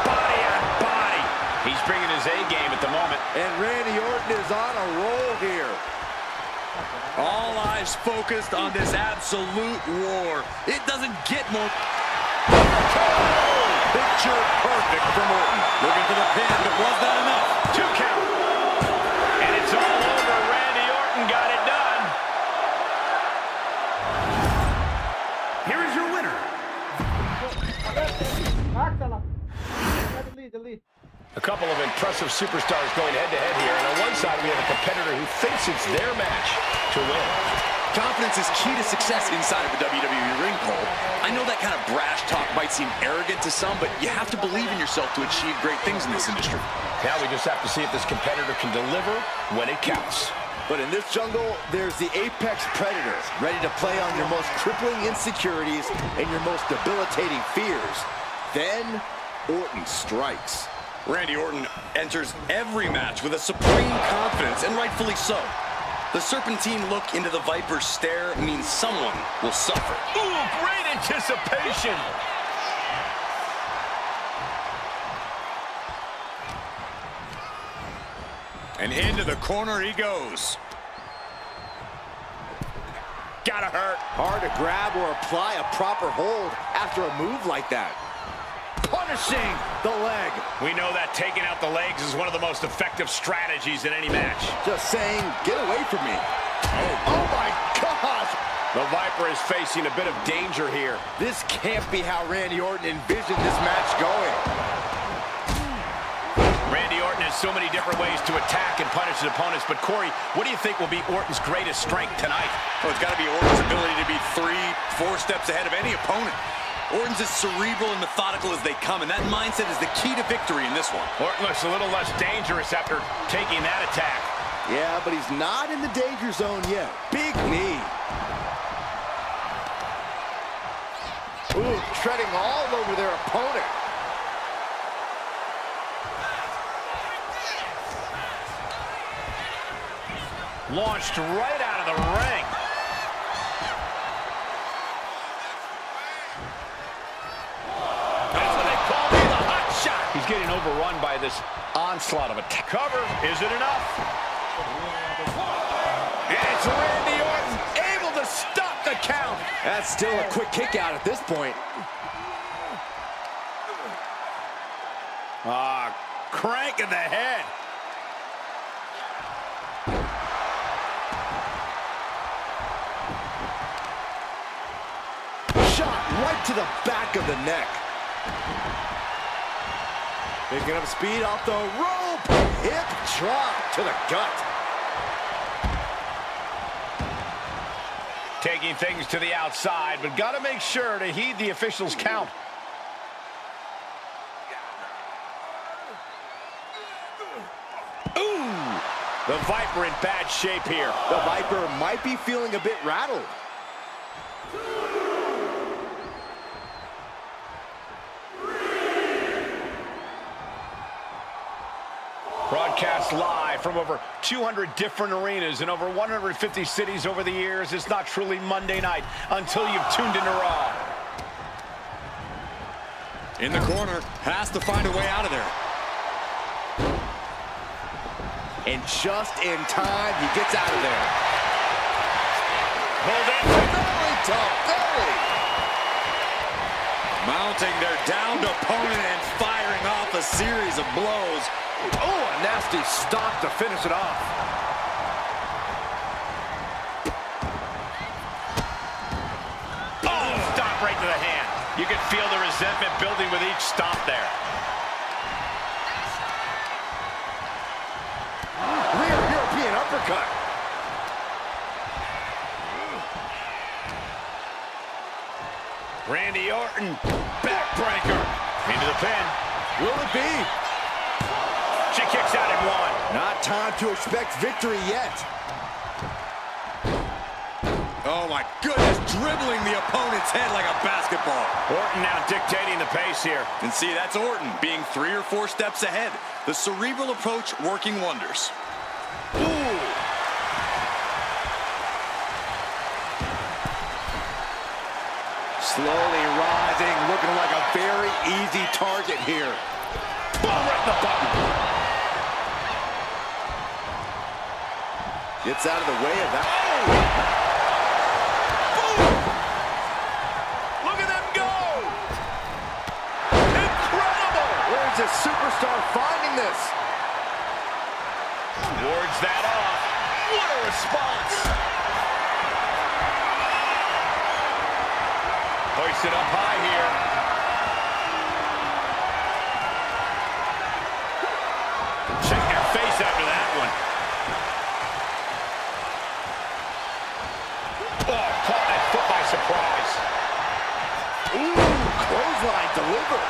Body on body. He's bringing his A game at the moment. And Randy Orton is on a roll here. All eyes focused on this absolute war. It doesn't get more... Picture perfect from Orton. Looking for the pin, but was that enough? 2 count. And it's all over. Randy Orton got it done. Here is your winner. A couple of impressive superstars going head-to-head here. And on one side, we have a competitor who thinks it's their match to win. Confidence is key to success inside of the WWE ring, Cole. I know that kind of brash talk might seem arrogant to some, but you have to believe in yourself to achieve great things in this industry. Now we just have to see if this competitor can deliver when it counts. But in this jungle, there's the apex predator, ready to play on your most crippling insecurities and your most debilitating fears. Then, Orton strikes. Randy Orton enters every match with a supreme confidence, and rightfully so. The serpentine look into the Viper's stare means someone will suffer. Ooh, great anticipation. And into the corner he goes. Gotta hurt. Hard to grab or apply a proper hold after a move like that. Punishing the leg. We know that taking out the legs is one of the most effective strategies in any match. Just saying, get away from me. Oh my gosh. The Viper is facing a bit of danger here. This can't be how Randy Orton envisioned this match going. Randy Orton has so many different ways to attack and punish his opponents, but Corey, what do you think will be Orton's greatest strength tonight? Oh, it's got to be Orton's ability to be 3-4 steps ahead of any opponent. Orton's as cerebral and methodical as they come, and that mindset is the key to victory in this one. Orton looks a little less dangerous after taking that attack. Yeah, but he's not in the danger zone yet. Big knee. Ooh, treading all over their opponent. Launched right out of the ring. That's what they call me, the hot shot. He's getting overrun by this onslaught of attack. Cover, is it enough? And it's Randy Orton able to stop the count. That's still a quick kick out at this point. Crank in the head. Shot right to the back of the neck. Picking up speed off the rope. Hip drop to the gut. Taking things to the outside, but got to make sure to heed the officials' count. Ooh! The Viper in bad shape here. The Viper might be feeling a bit rattled. Broadcast live from over 200 different arenas in over 150 cities over the years. It's not truly Monday night until you've tuned into Raw. In the corner, has to find a way out of there. And just in time, he gets out of there. Hold it. Belly to belly. Mounting their downed opponent and firing off a series of blows. Oh, a nasty stop to finish it off. Oh, stop right to the hand. You can feel the resentment building with each stop there. uppercut. Randy Orton, backbreaker. Into the pin. Will it be? She kicks out at one. Not time to expect victory yet. Oh my goodness, dribbling the opponent's head like a basketball. Orton now dictating the pace here. And see, that's Orton being 3 or 4 steps ahead. The cerebral approach working wonders. Ooh. Slowly rising, looking like a very easy target here. Boom, right in the button. Gets out of the way of that. Boom! Look at them go! Incredible! Where is this superstar finding this? Wards that off. What a response! Hoisted up high here. Check your face after that one. Oh, caught that foot by surprise. Ooh, clothesline delivered.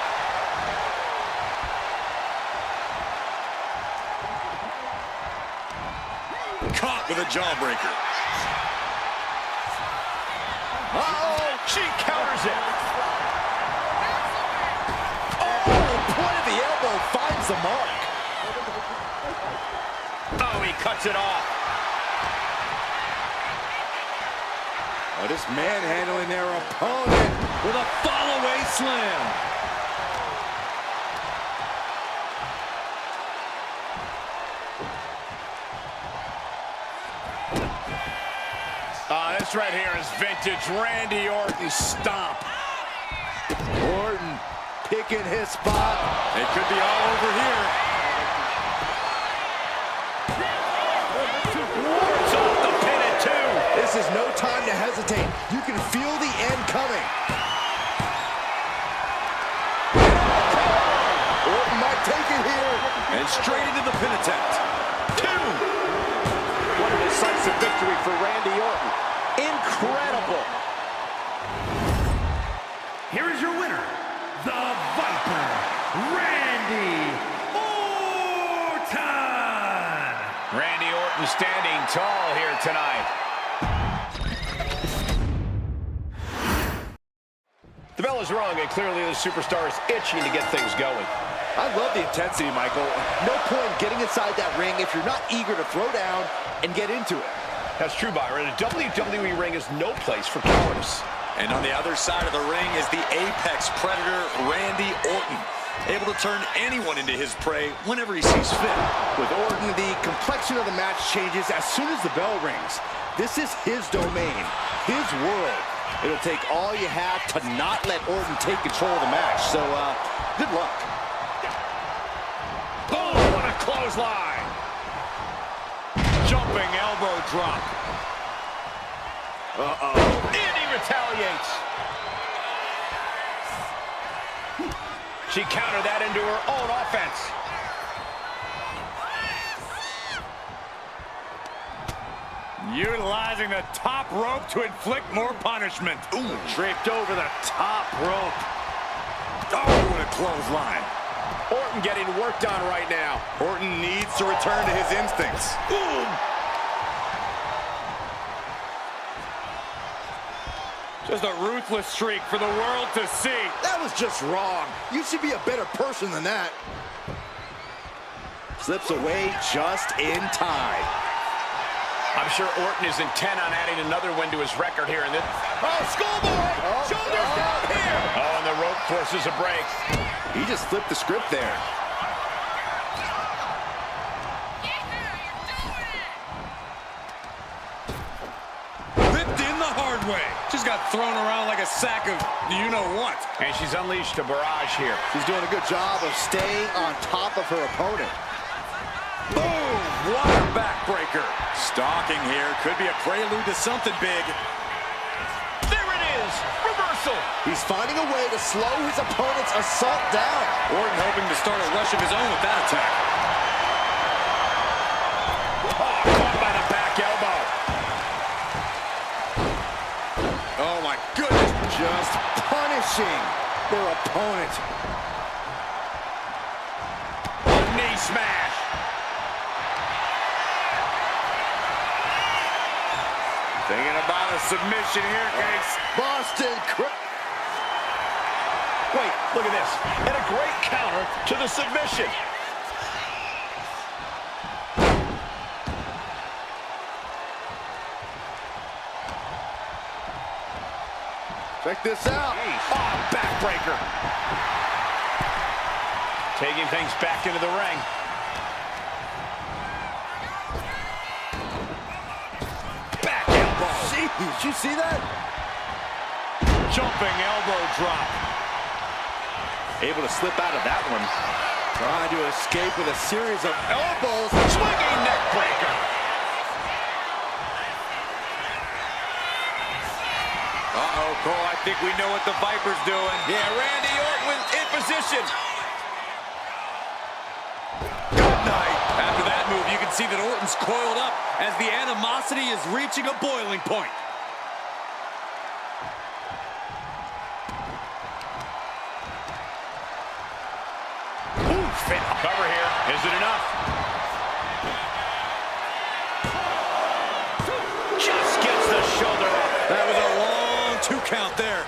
Caught with a jawbreaker. Uh-oh, she counters it. Oh, point of the elbow finds the mark. Oh, he cuts it off. Oh, just manhandling their opponent with a fall-away slam. This right here is vintage Randy Orton stomp. Orton picking his spot. It could be all over here. Wards off the pin at 2. This is no time to hesitate. You can feel the end coming. Orton might take it here. And straight into the pin attempt. 2. What a decisive victory for Randy Orton. Incredible. Here is your winner, the Viper, Randy Orton. Randy Orton standing tall here tonight. The bell is rung, and clearly the superstar is itching to get things going. I love the intensity, Michael. No point in getting inside that ring if you're not eager to throw down and get into it. That's true, Byron. A WWE ring is no place for cowardice. And on the other side of the ring is the apex predator, Randy Orton. Able to turn anyone into his prey whenever he sees fit. With Orton, the complexion of the match changes as soon as the bell rings. This is his domain, his world. It'll take all you have to not let Orton take control of the match. So, good luck. Boom! What a clothesline! Jumping elbow drop. Uh-oh. And he retaliates. She countered that into her own offense. Utilizing the top rope to inflict more punishment. Ooh, draped over the top rope. Oh, what a clothesline. Orton getting worked on right now. Orton needs to return to his instincts. Ooh. Just a ruthless streak for the world to see. That was just wrong. You should be a better person than that. Slips away just in time. I'm sure Orton is intent on adding another win to his record here in this. Oh, schoolboy! Shoulders down here! Oh, and the rope forces a break. He just flipped the script there. Whipped in the hard way. Just got thrown around like a sack of you-know-what. And she's unleashed a barrage here. She's doing a good job of staying on top of her opponent. Boom! What a backbreaker. Stalking here could be a prelude to something big. There it is! Reversal! He's finding a way to slow his opponent's assault down. Orton hoping to start a rush of his own with that attack. Oh, caught by the Just punishing their opponent. Knee smash. Thinking about a submission here, Case. Boston. Wait, look at this. And a great counter to the submission. Check this out. Oh, backbreaker. Taking things back into the ring. Back elbow. Did you see that? Jumping elbow drop. Able to slip out of that one. Trying to escape with a series of elbows. Swinging neck breaker. Uh-oh, Cole, I think we know what the Viper's doing. Yeah, Randy Orton in position. Good night. After that move, you can see that Orton's coiled up as the animosity is reaching a boiling point. Fit cover here. Is it enough? Just gets the shoulder up. That was a long 2 count there.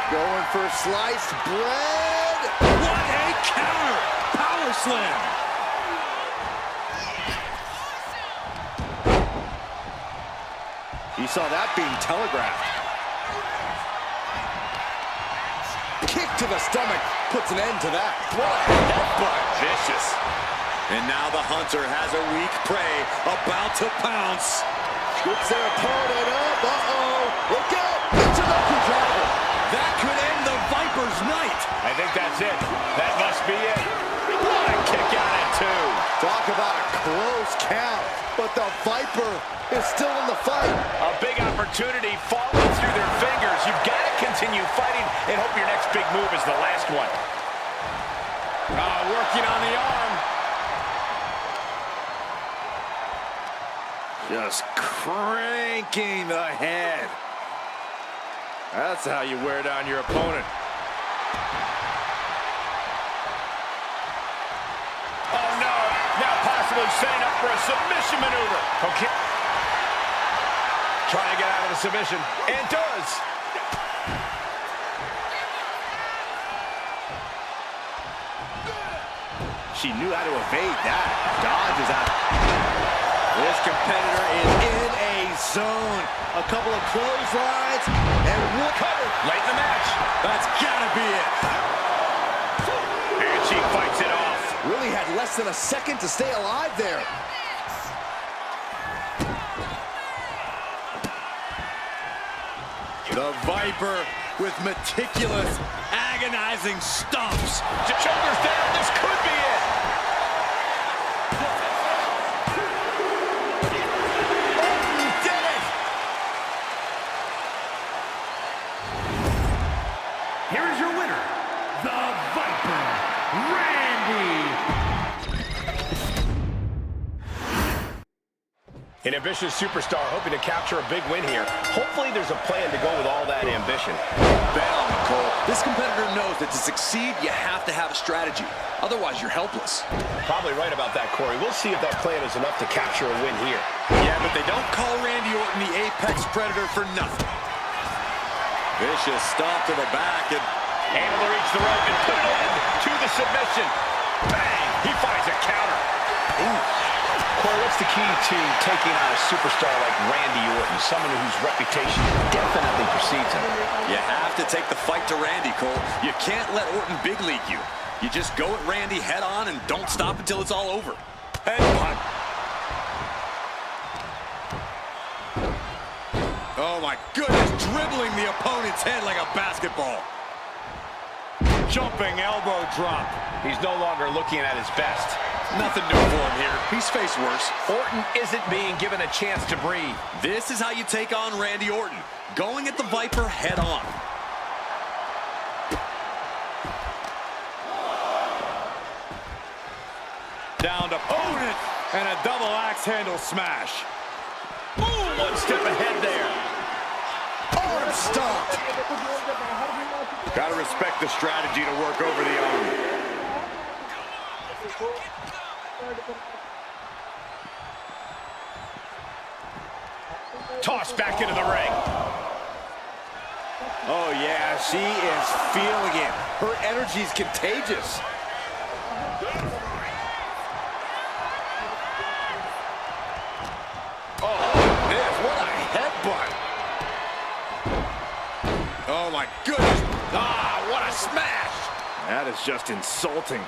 Going for sliced bread. What a counter! Power slam! He saw that being telegraphed. Kick to the stomach puts an end to that. What a headbutt! Vicious. And now the hunter has a weak prey about to pounce. Scoops their opponent up. Uh-oh. Look out. It's an upper driver. That could end the Viper's night. I think that's it. That must be it. What a kick out at 2. Talk about a close count. But the Viper is still in the fight. A big opportunity falling through their fingers. You've got to continue fighting and hope your next big move is the last one. Working on the arm. Just cranking the head. That's how you wear down your opponent. Oh, no. Now possibly setting up for a submission maneuver. Okay. Trying to get out of the submission. And does. She knew how to evade that. Dodges out. This competitor is in a zone. A couple of clotheslines and one cover. Late in the match. That's gotta be it. And she fights it off. Really had less than a second to stay alive there. The Viper with meticulous, agonizing stomps. Shoulders down. This could be it. Orton did it. Here is your winner, the Viper, Randy. An ambitious superstar hoping to capture a big win here. Hopefully there's a plan to go with all that ambition. Bet on it, Cole. This competitor knows that to succeed, you have to have a strategy. Otherwise, you're helpless. Probably right about that, Corey. We'll see if that plan is enough to capture a win here. Yeah, but they don't call Randy Orton the Apex Predator for nothing. Vicious stomp to the back and able to reach the rope and put an end to the submission. Bang! He finds a counter. Ooh. Corey, what's the key to taking on a superstar like Randy Orton, someone whose reputation definitely precedes him? you have to take the fight to Randy, Cole. You can't let Orton big league you. You just go at Randy head on and don't stop until it's all over. Headbutt. Oh my goodness, dribbling the opponent's head like a basketball. Jumping elbow drop. He's no longer looking at his best. Nothing new for him here. He's faced worse. Orton isn't being given a chance to breathe. This is how you take on Randy Orton. Going at the Viper head on. Down to opponent and a double axe handle smash. Boom! one step ahead there. Arm stomp. Gotta respect the strategy to work over the arm. Tossed back into the ring. Oh, yeah, she is feeling it. Her energy's contagious. Oh, this, what a headbutt. Oh, my goodness. Ah, what a smash. That is just insulting.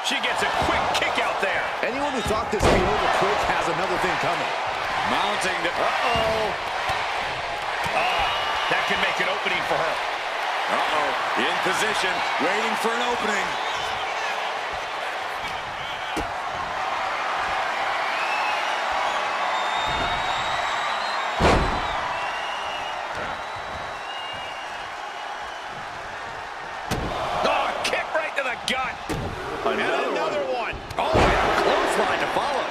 She gets a quick kick out there. Anyone who thought this would be over quick has another thing coming. Mounting to... That can make an opening for her. In position, waiting for an opening. Oh, kick right to the gut. Another one. Oh, and a clothesline to follow.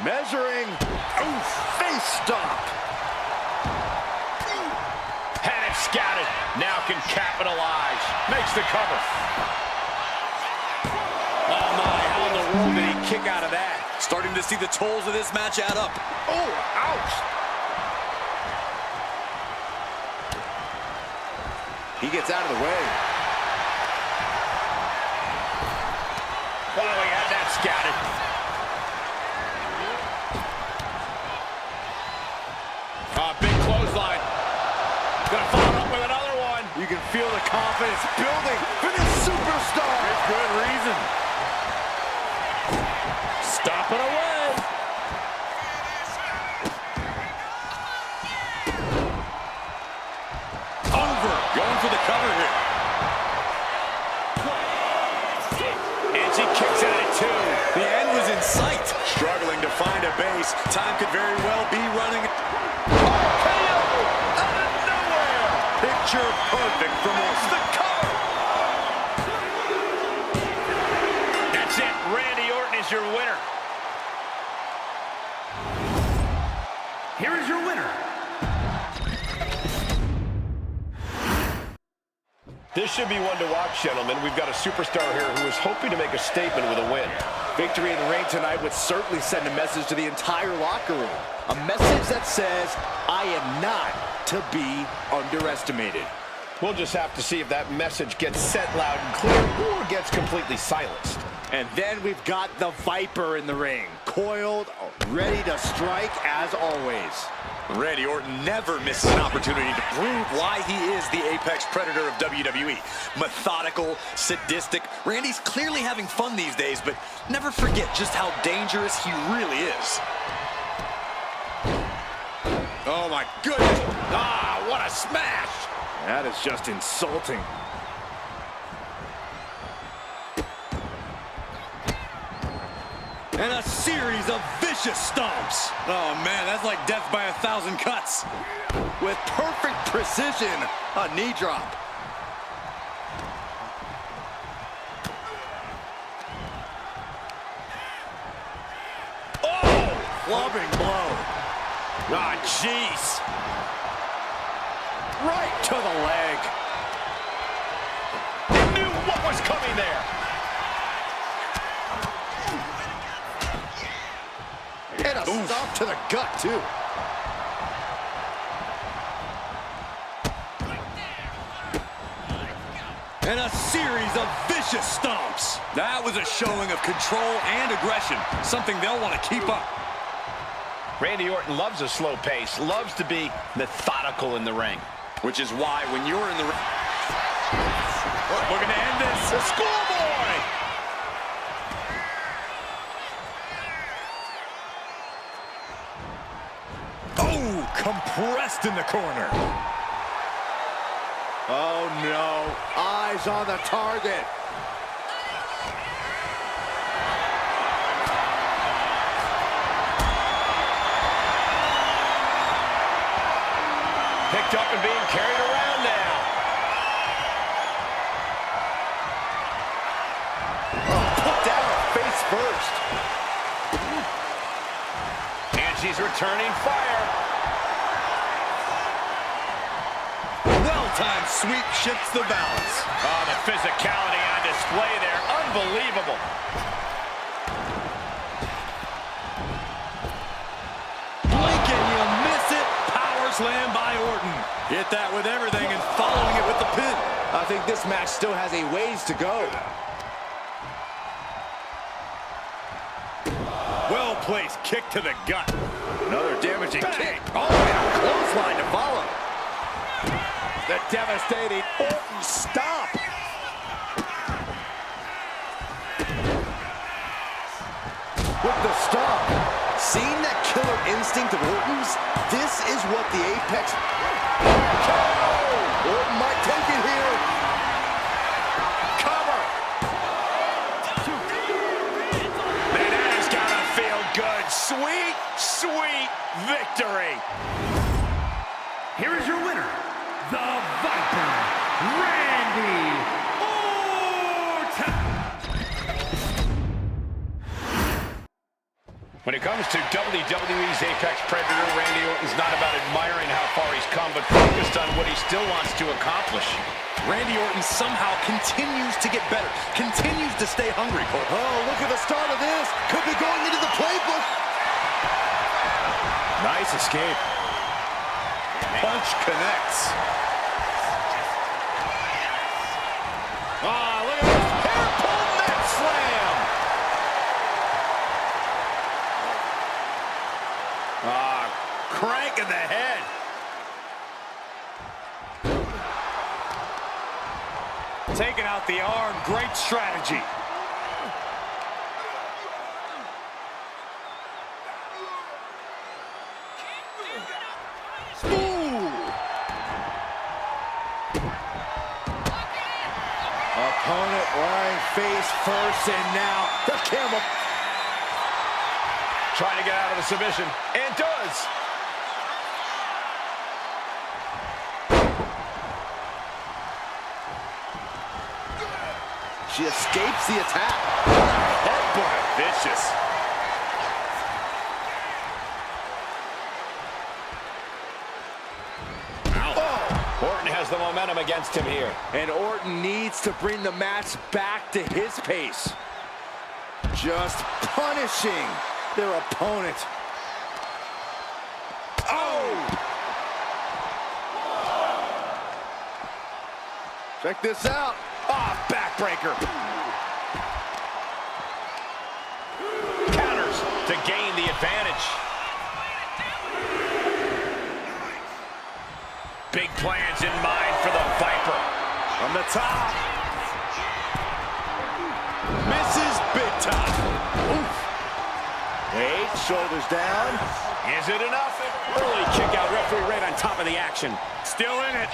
Measuring. Oof, face stop. Had it scouted. Now can capitalize. Makes the cover. Oh, my, how in the world did he kick out of that? Starting to see the tolls of this match add up. Oh, ouch. He gets out of the way. Oh, he had that scouted. Big clothesline. Gonna follow up with another one. You can feel the confidence building for this superstar. With good reason. Stomping away. Over. Going for the cover here. And she kicks out at two. The end was in sight. Struggling to find a base. Time could very well be running. Picture perfect from the cover. That's it. Randy Orton is your winner. Here is your winner. This should be one to watch, gentlemen. We've got a superstar here who is hoping to make a statement with a win. Victory in the ring tonight would certainly send a message to the entire locker room. A message that says, I am not to be underestimated. We'll just have to see if that message gets sent loud and clear or gets completely silenced. And then we've got the Viper in the ring, coiled, ready to strike as always. Randy Orton never misses an opportunity to prove why he is the apex predator of WWE. Methodical, sadistic. Randy's clearly having fun these days, but never forget just how dangerous he really is. Oh my goodness. Ah, what a smash! That is just insulting. And a series of vicious stomps. Oh man, that's like death by 1,000 cuts. With perfect precision, a knee drop. Oh! Clubbing blow. Ah, jeez. Right to the leg. He knew what was coming there. And a stomp to the gut, too. And a series of vicious stomps. That was a showing of control and aggression, something they'll want to keep up. Randy Orton loves a slow pace, loves to be methodical in the ring. Which is why when you're in the ring... We're going to end this. The schoolboy! Oh, compressed in the corner. Oh, no. Eyes on the target. Picked picked up and being carried around now. Put down face first. And she's returning fire. Well-timed sweep shifts the balance. Oh, the physicality on display there. Unbelievable. Blink and you miss it. Power slam by Orton. Hit that with everything and following it with the pin. I think this match still has a ways to go. Well-placed kick to the gut. Another damaging kick. Oh, and a clothesline to follow. The devastating Orton stop. With the stomp. Seeing that killer instinct of Orton's, this is what the Apex... Oh! Orton might take it here. Cover. Man, that has got to feel good. Sweet, sweet victory. Here is your winner, the Viper, Randy Orton. When it comes to WWE's Apex Predator, Randy Orton's not about admiring how far he's come, but focused on what he still wants to accomplish. Randy Orton somehow continues to get better, continues to stay hungry, Cole. Oh, look at the start of this. Could be going into the playbook. Nice escape. Punch connects. Ah, look at this. Hair pull neck slam. Ah, crank in the head. Taking out the arm, great strategy. Opponent lying face first, and now the camel. Trying to get out of the submission, and does. She escapes the attack. Headbutt. Vicious. Orton has the momentum against him here. And Orton needs to bring the match back to his pace. Just punishing their opponent. Oh! Check this out. Ah, backbreaker. Counters to gain the advantage. Big plans in mind for the Viper. From the top. Misses big time. Oof. Wait, shoulders down. Is it enough? Early kick out, referee right on top of the action. Still in it.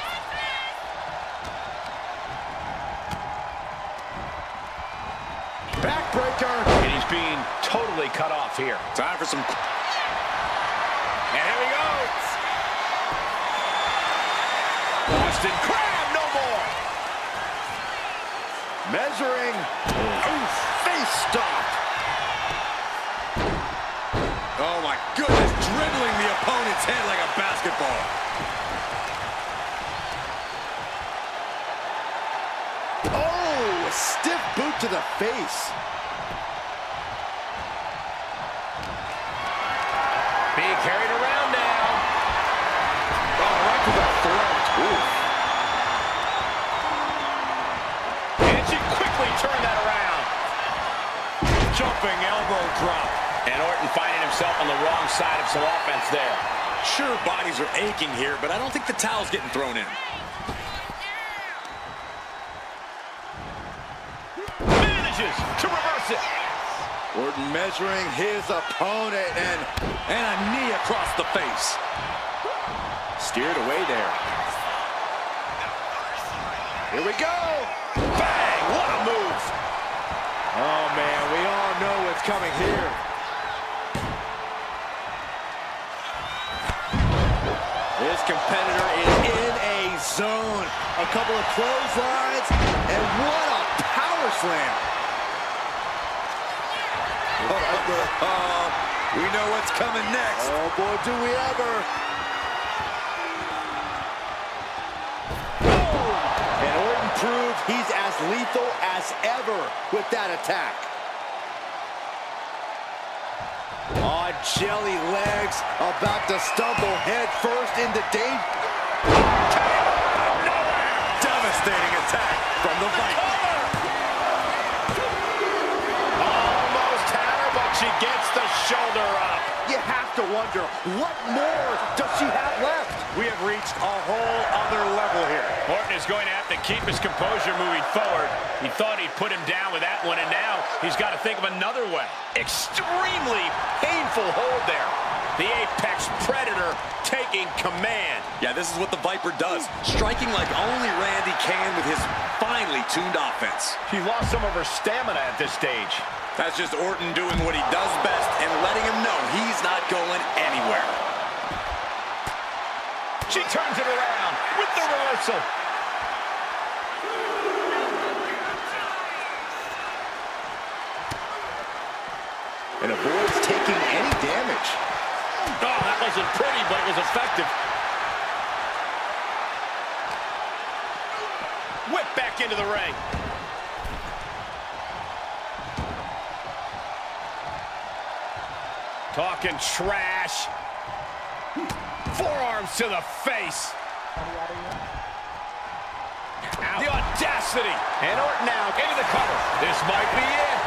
Backbreaker. And he's being totally cut off here. Time for some... And here we go. Boston Crab, no more. Measuring. Oof. Face stop. Oh, my goodness. Dribbling the opponent's head like a basketball. Oh, a stiff boot to the face. Being carried around now. Oh, right to the throat. Oof. And she quickly turned that around. Jumping elbow drop. And Orton finding himself on the wrong side of some offense there. Sure, bodies are aching here, but I don't think the towel's getting thrown in. Manages to reverse it. Orton measuring his opponent and And a knee across the face. steered away there. Here we go. Bang! What a move. Oh, man, we all know what's coming here. This competitor is zone. A couple of clotheslines, and what a power slam. We know what's coming next. Oh boy, do we ever. And Orton proved he's as lethal as ever with that attack. On jelly legs, about to stumble head first into danger. Devastating attack from the Viper. Almost had her, but she gets the shoulder up. You have to wonder, what more does she have left? We have reached a whole other level here. Orton is going to have to keep his composure moving forward. He thought he'd put him down with that one, and now he's got to think of another way. Extremely painful hold there. The Apex Predator taking command. Yeah, this is what the Viper does. Striking like only Randy can with his finely tuned offense. She lost some of her stamina at this stage. That's just Orton doing what he does best and letting him know he's not going anywhere. She turns it around with the reversal. And avoids taking any damage. Oh, that wasn't pretty, but it was effective. Whip back into the ring. Talking trash. Forearms to the face. Ow. The audacity. And Orton now into the cover. This might be it.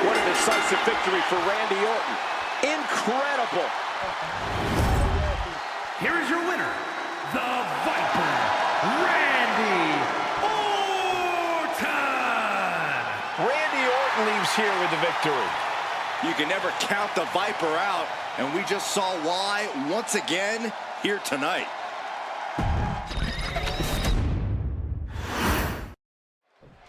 What a decisive victory for Randy Orton. Incredible. Here is your winner, the Viper, Randy Orton. Randy Orton leaves here with the victory. You can never count the Viper out, and we just saw why once again here tonight.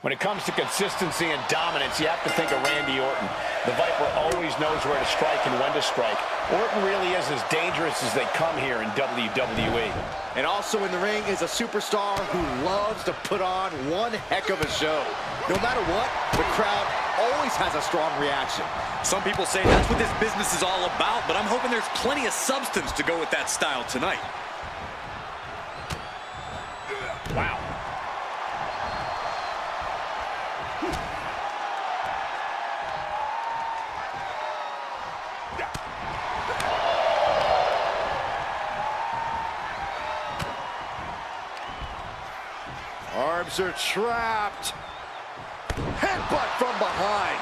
When it comes to consistency and dominance, you have to think of Randy Orton. The Viper always knows where to strike and when to strike. Orton really is as dangerous as they come here in WWE. And also in the ring is a superstar who loves to put on one heck of a show. No matter what, the crowd always has a strong reaction. Some people say that's what this business is all about, but I'm hoping there's plenty of substance to go with that style tonight. Wow. Arms are trapped. Headbutt from behind.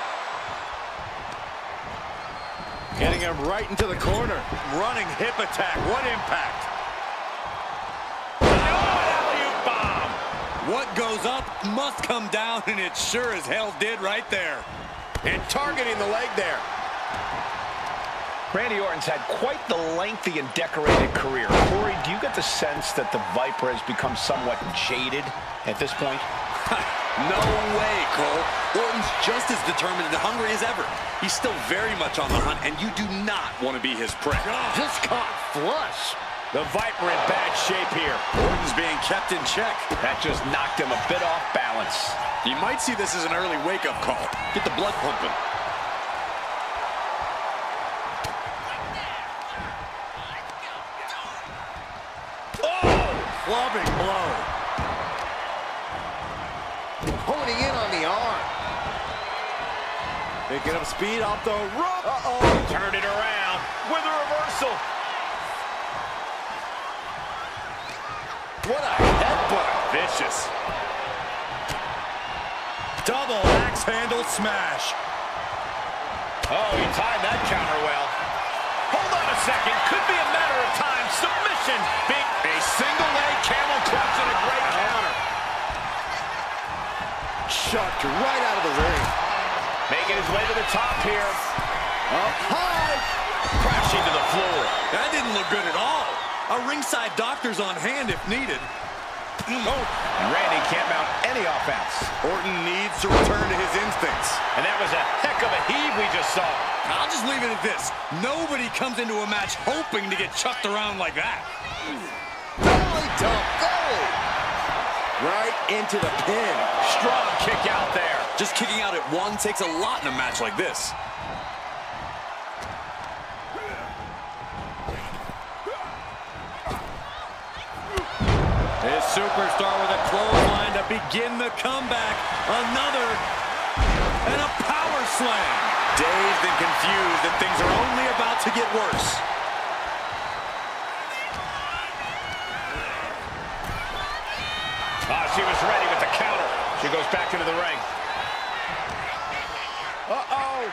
Getting him right into the corner. Running hip attack. What impact. Alley-oop bomb. What goes up must come down, and it sure as hell did right there. And targeting the leg there. Randy Orton's had quite the lengthy and decorated career. Corey, do you get the sense that the Viper has become somewhat jaded at this point? No way, Cole. Orton's just as determined and hungry as ever. He's still very much on the hunt, and you do not want to be his prey. Just caught flush. The Viper in bad shape here. Orton's being kept in check. That just knocked him a bit off balance. You might see this as an early wake-up call. Get the blood pumping. Clubbing blow. Honing in on the arm. Picking up speed off the rope. Uh-oh. Turned it around with a reversal. What a headbutt. Vicious. Double axe handle smash. Oh, he timed that counter well. Hold on a second. Could be a matter of time. Submission. Big. A single leg camel clutch and a great counter. Chucked right out of the ring. Making his way to the top here. Up high. Crashing to the floor. That didn't look good at all. A ringside doctor's on hand if needed. And Randy can't mount any offense. Orton needs to return to his instincts. And that was a heck of a heave we just saw. I'll just leave it at this. Nobody comes into a match hoping to get chucked around like that. Belly to belly. Right into the pin. Strong kick out there. Just kicking out at one takes a lot in a match like this. This superstar with a clothesline to begin the comeback. Another, and a power slam. Dazed and confused that things are only about to get worse. She was ready with the counter. She goes back into the ring. Uh-oh.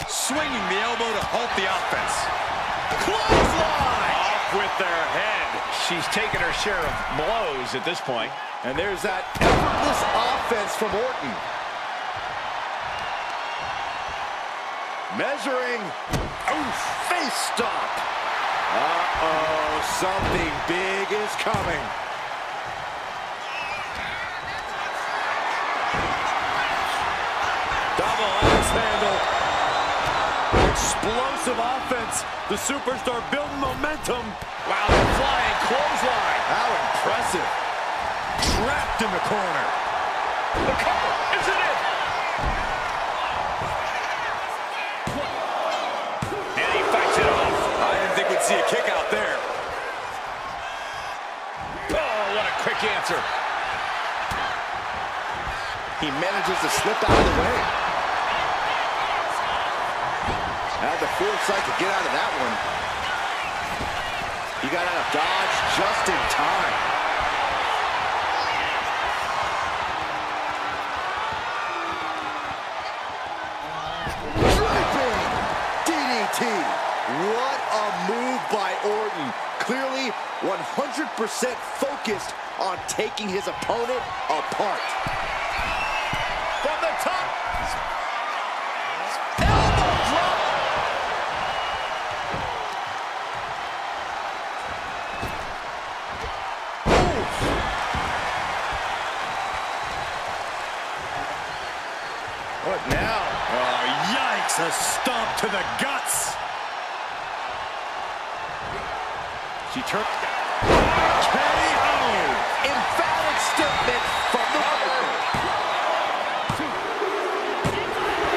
Swinging the elbow to halt the offense. Clothesline! Off with their head. She's taken her share of blows at this point. And there's that effortless offense from Orton. Measuring. Oof, face stop. Uh-oh, something big is coming. Double axe handle. Explosive offense. The superstar building momentum. Wow, the flying clothesline. How impressive. Trapped in the corner. The cover, is it in? And he fights it off. I didn't think we'd see a kick out there. Oh, what a quick answer. He manages to slip out of the way. Had the foresight to get out of that one. He got out of dodge just in time. Dripping DDT. What a move by Orton. Clearly 100% focused on taking his opponent apart. From the top. What now? Oh, yikes, a stomp to the guts. She turned. KO! Emphatic statement from the Viper.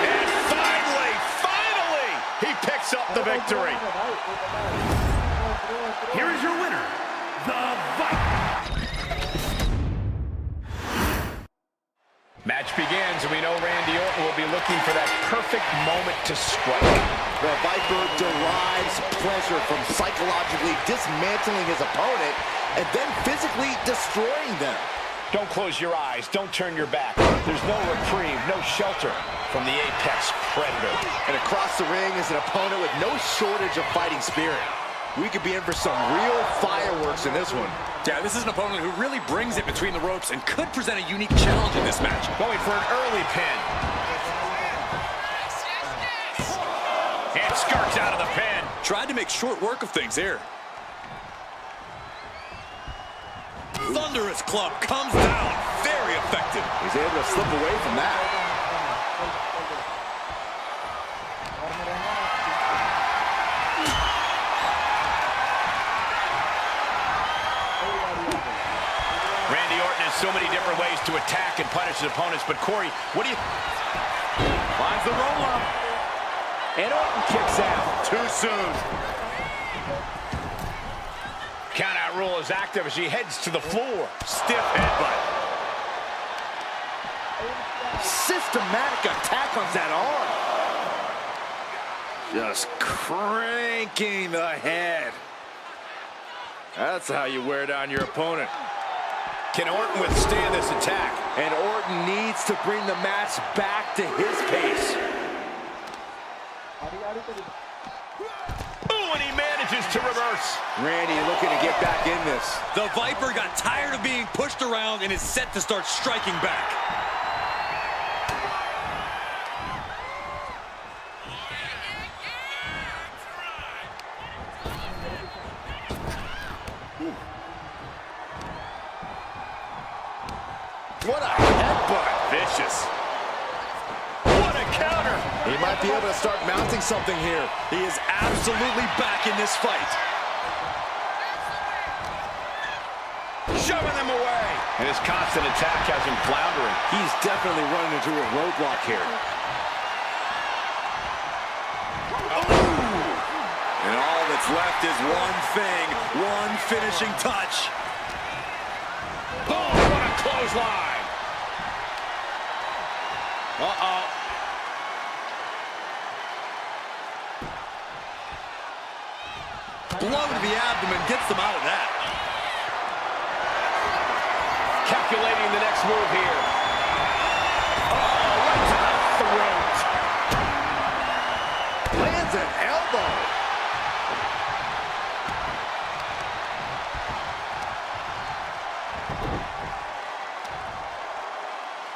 And finally, he picks up the victory. Here is your winner, the Viper. Match begins, and we know Randy Orton will be looking for that perfect moment to strike. The Viper derives pleasure from psychologically dismantling his opponent and then physically destroying them. Don't close your eyes. Don't turn your back. There's no reprieve, no shelter from the apex predator. And across the ring is an opponent with no shortage of fighting spirit. We could be in for some real fireworks in this one. Yeah, this is an opponent who really brings it between the ropes and could present a unique challenge in this match. Going for an early pin. And skirts out of the pin. Tried to make short work of things here. Thunderous club comes down. Very effective. He's able to slip away from that. Randy Orton has so many different ways to attack and punish his opponents, but Corey, what do you... Finds the roll-up. And Orton kicks out. Too soon. Count-out rule is active as he heads to the floor. Stiff headbutt. Systematic attack on that arm. Just cranking the head. That's how you wear down your opponent. Can Orton withstand this attack? And Orton needs to bring the match back to his pace. Ooh, and he manages to reverse. Randy looking to get back in this. The Viper got tired of being pushed around and is set to start striking back. What a headbutt. Vicious. What a counter. He might be able to start mounting something here. He is absolutely back in this fight. Shoving them away. And his constant attack has him floundering. He's definitely running into a roadblock here. And all that's left is one thing, one finishing touch. Boom, what a clothesline. Uh-oh. Blow to the abdomen gets them out of that. Calculating the next move here. Oh, right to the throat. Lands an elbow.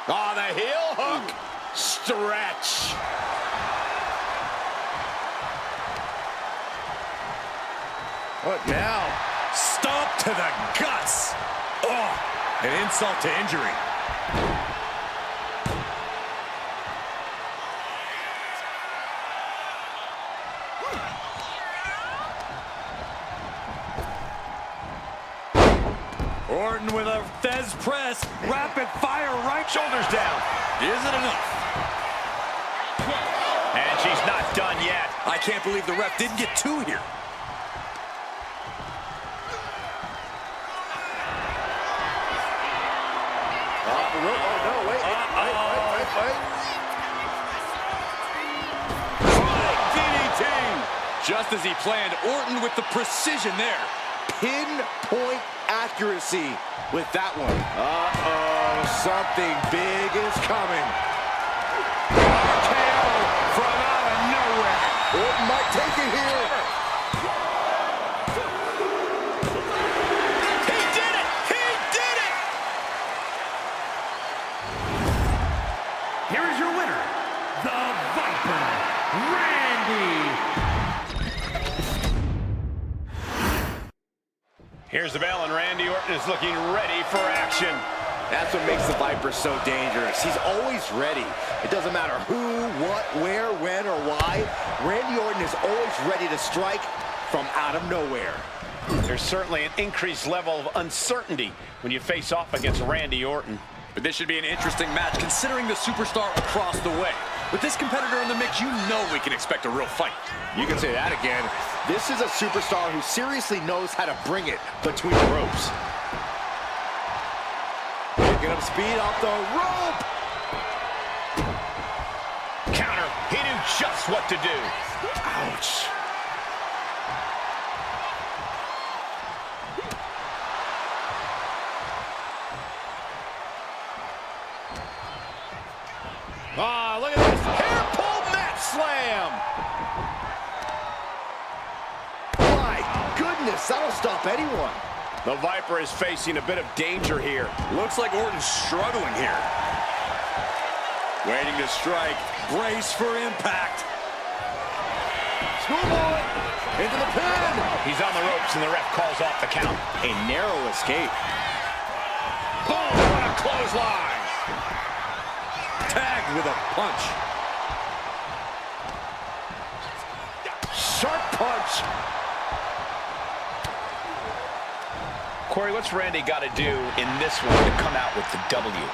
Oh, the heel hook. Stretch. What now? Stomp to the guts. Oh, an insult to injury. Orton with a Fez press. Rapid fire right. Shoulders down. Is it enough? And she's not done yet. I can't believe the ref didn't get two here. Oh, no, wait. DDT. Just as he planned, Orton with the precision there. Pinpoint accuracy with that one. Uh-oh, something big is coming. KO from out of nowhere. Orton might take it here. He did it! He did it! Here is your winner, the Viper, Randy. Here's the bell, and Randy Orton is looking ready for action. That's what makes the Viper so dangerous. He's always ready. It doesn't matter who, what, where, when, or why. Randy Orton is always ready to strike from out of nowhere. There's certainly an increased level of uncertainty when you face off against Randy Orton. But this should be an interesting match considering the superstar across the way. With this competitor in the mix, you know we can expect a real fight. You can say that again. This is a superstar who seriously knows how to bring it between the ropes. Picking up speed off the rope. Counter. He knew just what to do. Ouch. Ah, look at this. Hair pull mat slam. My goodness, that'll stop anyone. The Viper is facing a bit of danger here. Looks like Orton's struggling here. Waiting to strike. Brace for impact. Schoolboy into the pin. He's on the ropes, and the ref calls off the count. A narrow escape. Boom! What a clothesline! Tagged with a punch. Sharp punch. Corey, what's Randy got to do in this one to come out with the W?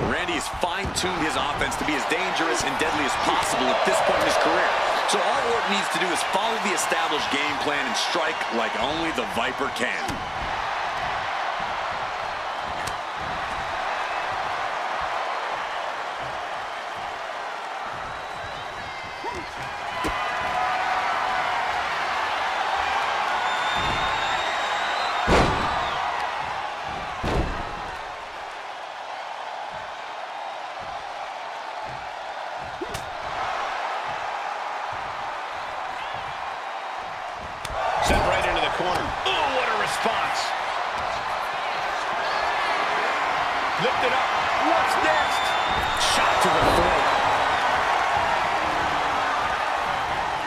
Randy has fine-tuned his offense to be as dangerous and deadly as possible at this point in his career. So all Orton needs to do is follow the established game plan and strike like only the Viper can. Sent right into the corner. Oh, what a response. Lifted up. What's next? Shot to the throat.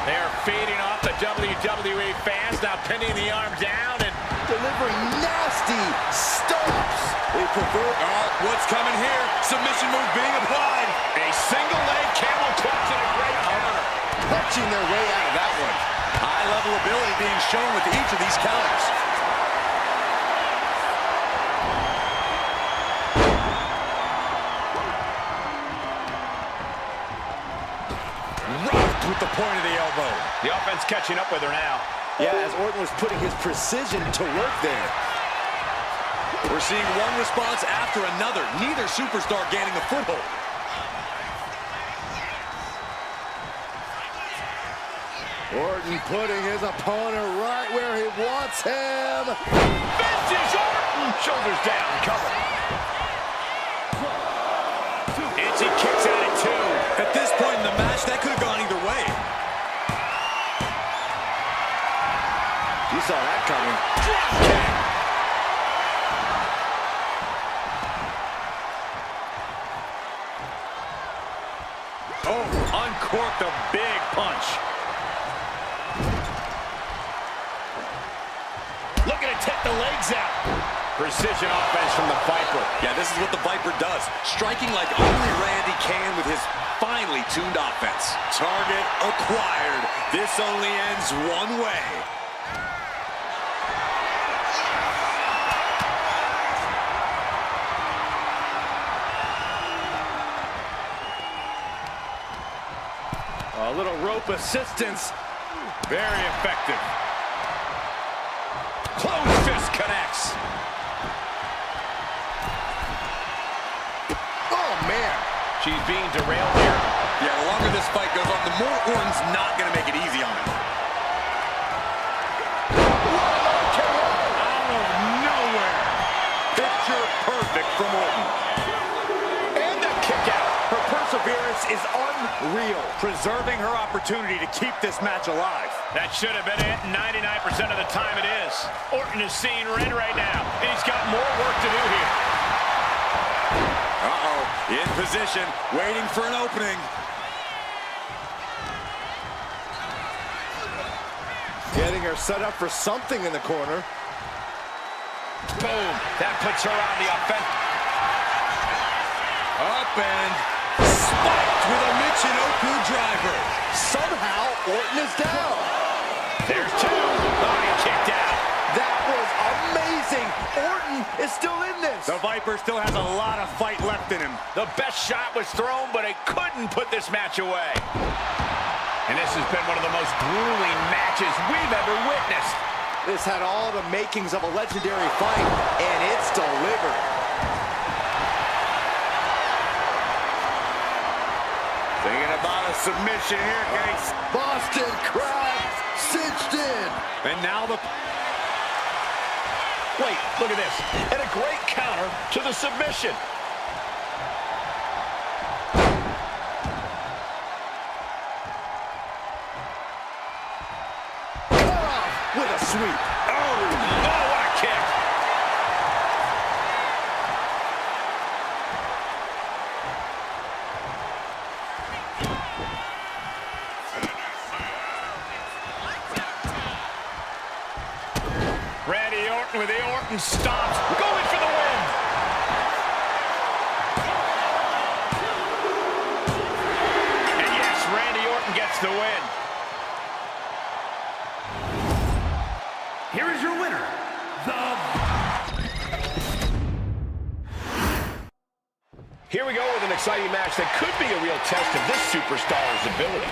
They're feeding off the WWE fans, now pinning the arm down and Delivering nasty stomps. They prefer What's coming here? Submission move being applied. A single leg camel clutch and a great counter. Punching their way out of that one. High-level ability being shown with each of these counters. Rocked with the point of the elbow. The offense catching up with her now. Yeah, as Orton was putting his precision to work there. We're seeing one response after another. Neither superstar gaining a foothold. Orton putting his opponent right where he wants him. Vintage Orton! Shoulders down, cover. And she kicks out at 2. At this point in the match, that could have gone either way. You saw that coming. Drop kick. Oh, uncorked a big punch. Looking to take the legs out. Precision offense from the Viper. Yeah, this is what the Viper does. Striking like only Randy can with his finely tuned offense. Target acquired. This only ends one way. A little rope assistance. Very effective. Closed fist connects. Oh, man. She's being derailed here. Yeah, the longer this fight goes on, the more Orton's not going to make it easy on him. Out of nowhere. Picture perfect from Orton. And a kick out. Her perseverance is unreal, preserving her opportunity to keep this match alive. That should have been it. 99% of the time it is. Orton is seeing red right now, and he's got more work to do here. Uh-oh, in position, waiting for an opening. Getting her set up for something in the corner. Boom. That puts her on the offense. Up and spiked with a Michinoku driver. Somehow, Orton is down. There's 2. Oh, he kicked out. That was amazing. Orton is still in this. The Viper still has a lot of fight left in him. The best shot was thrown, but it couldn't put this match away. And this has been one of the most grueling matches we've ever witnessed. This had all the makings of a legendary fight, and it's delivered. Thinking about a submission here, guys. Boston Crab cinched in. And now the... Wait, look at this. And a great counter to the submission. With a sweep. Oh, what a kick. Randy Orton with the Orton stomps, going for the win. And yes, Randy Orton gets the win. Here is your winner, Here we go with an exciting match that could be a real test of this superstar's ability.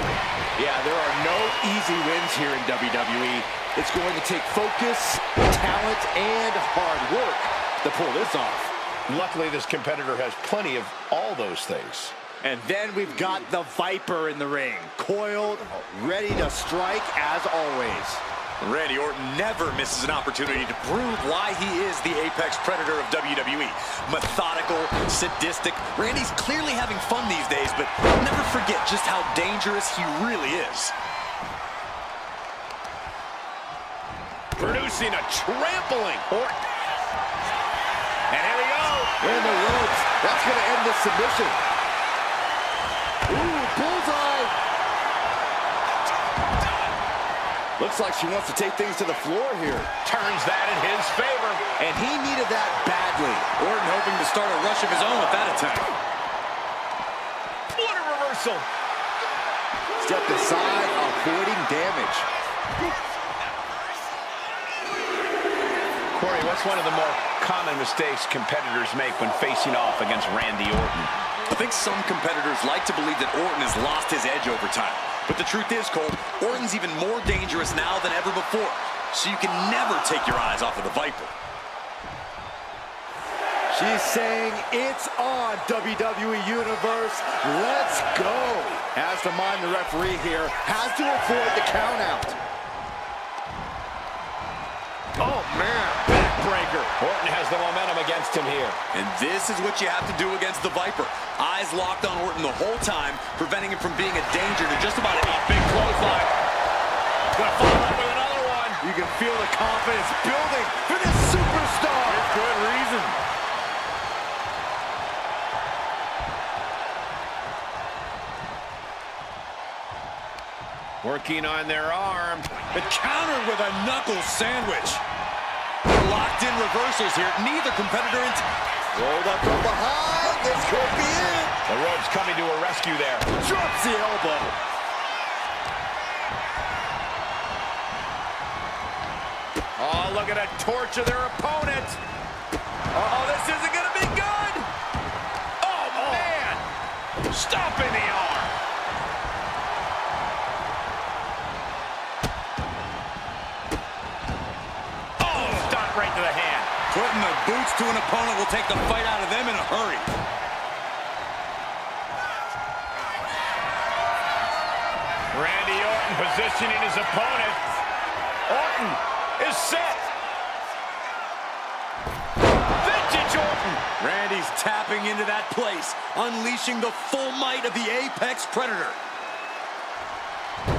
Yeah, there are no easy wins here in WWE. It's going to take focus, talent, and hard work to pull this off. Luckily, this competitor has plenty of all those things. And then we've got the Viper in the ring, coiled, ready to strike as always. Randy Orton never misses an opportunity to prove why he is the apex predator of WWE. Methodical, sadistic. Randy's clearly having fun these days, but never forget just how dangerous he really is. Producing a trampling. Orton. And here we go. In the ropes. That's going to end this submission. Ooh, bullseye. Looks like she wants to take things to the floor here. Turns that in his favor. and he needed that badly. Orton hoping to start a rush of his own with that attack. What a reversal. Stepped aside, avoiding damage. Corey, what's one of the more common mistakes competitors make when facing off against Randy Orton? I think some competitors like to believe that Orton has lost his edge over time. But the truth is, Cole, Orton's even more dangerous now than ever before. So you can never take your eyes off of the Viper. She's saying it's on, WWE Universe. Let's go. Has to mind the referee here. Has to avoid the count out. Oh, man. Backbreaker. Orton has the momentum against him here. And this is what you have to do against the Viper. Eyes locked on Orton the whole time, preventing him from being a danger to just about any big clothesline. Gonna follow up with another one. You can feel the confidence building for this superstar. With good reason. Working on their arm. But countered with a knuckle sandwich. Locked in reversals here. Neither competitor rolled up from behind. This could be it. The rope's coming to a rescue there. Drops the elbow. Oh, look at a torch of their opponent. Oh, this isn't going to be good. Oh, man. Stomping the arm. Oh, stop right to the hand. Putting the boots to an opponent will take the fight out of them in a hurry. Randy Orton positioning his opponent. Orton is set. Vintage Orton. Randy's tapping into that place, unleashing the full might of the Apex Predator.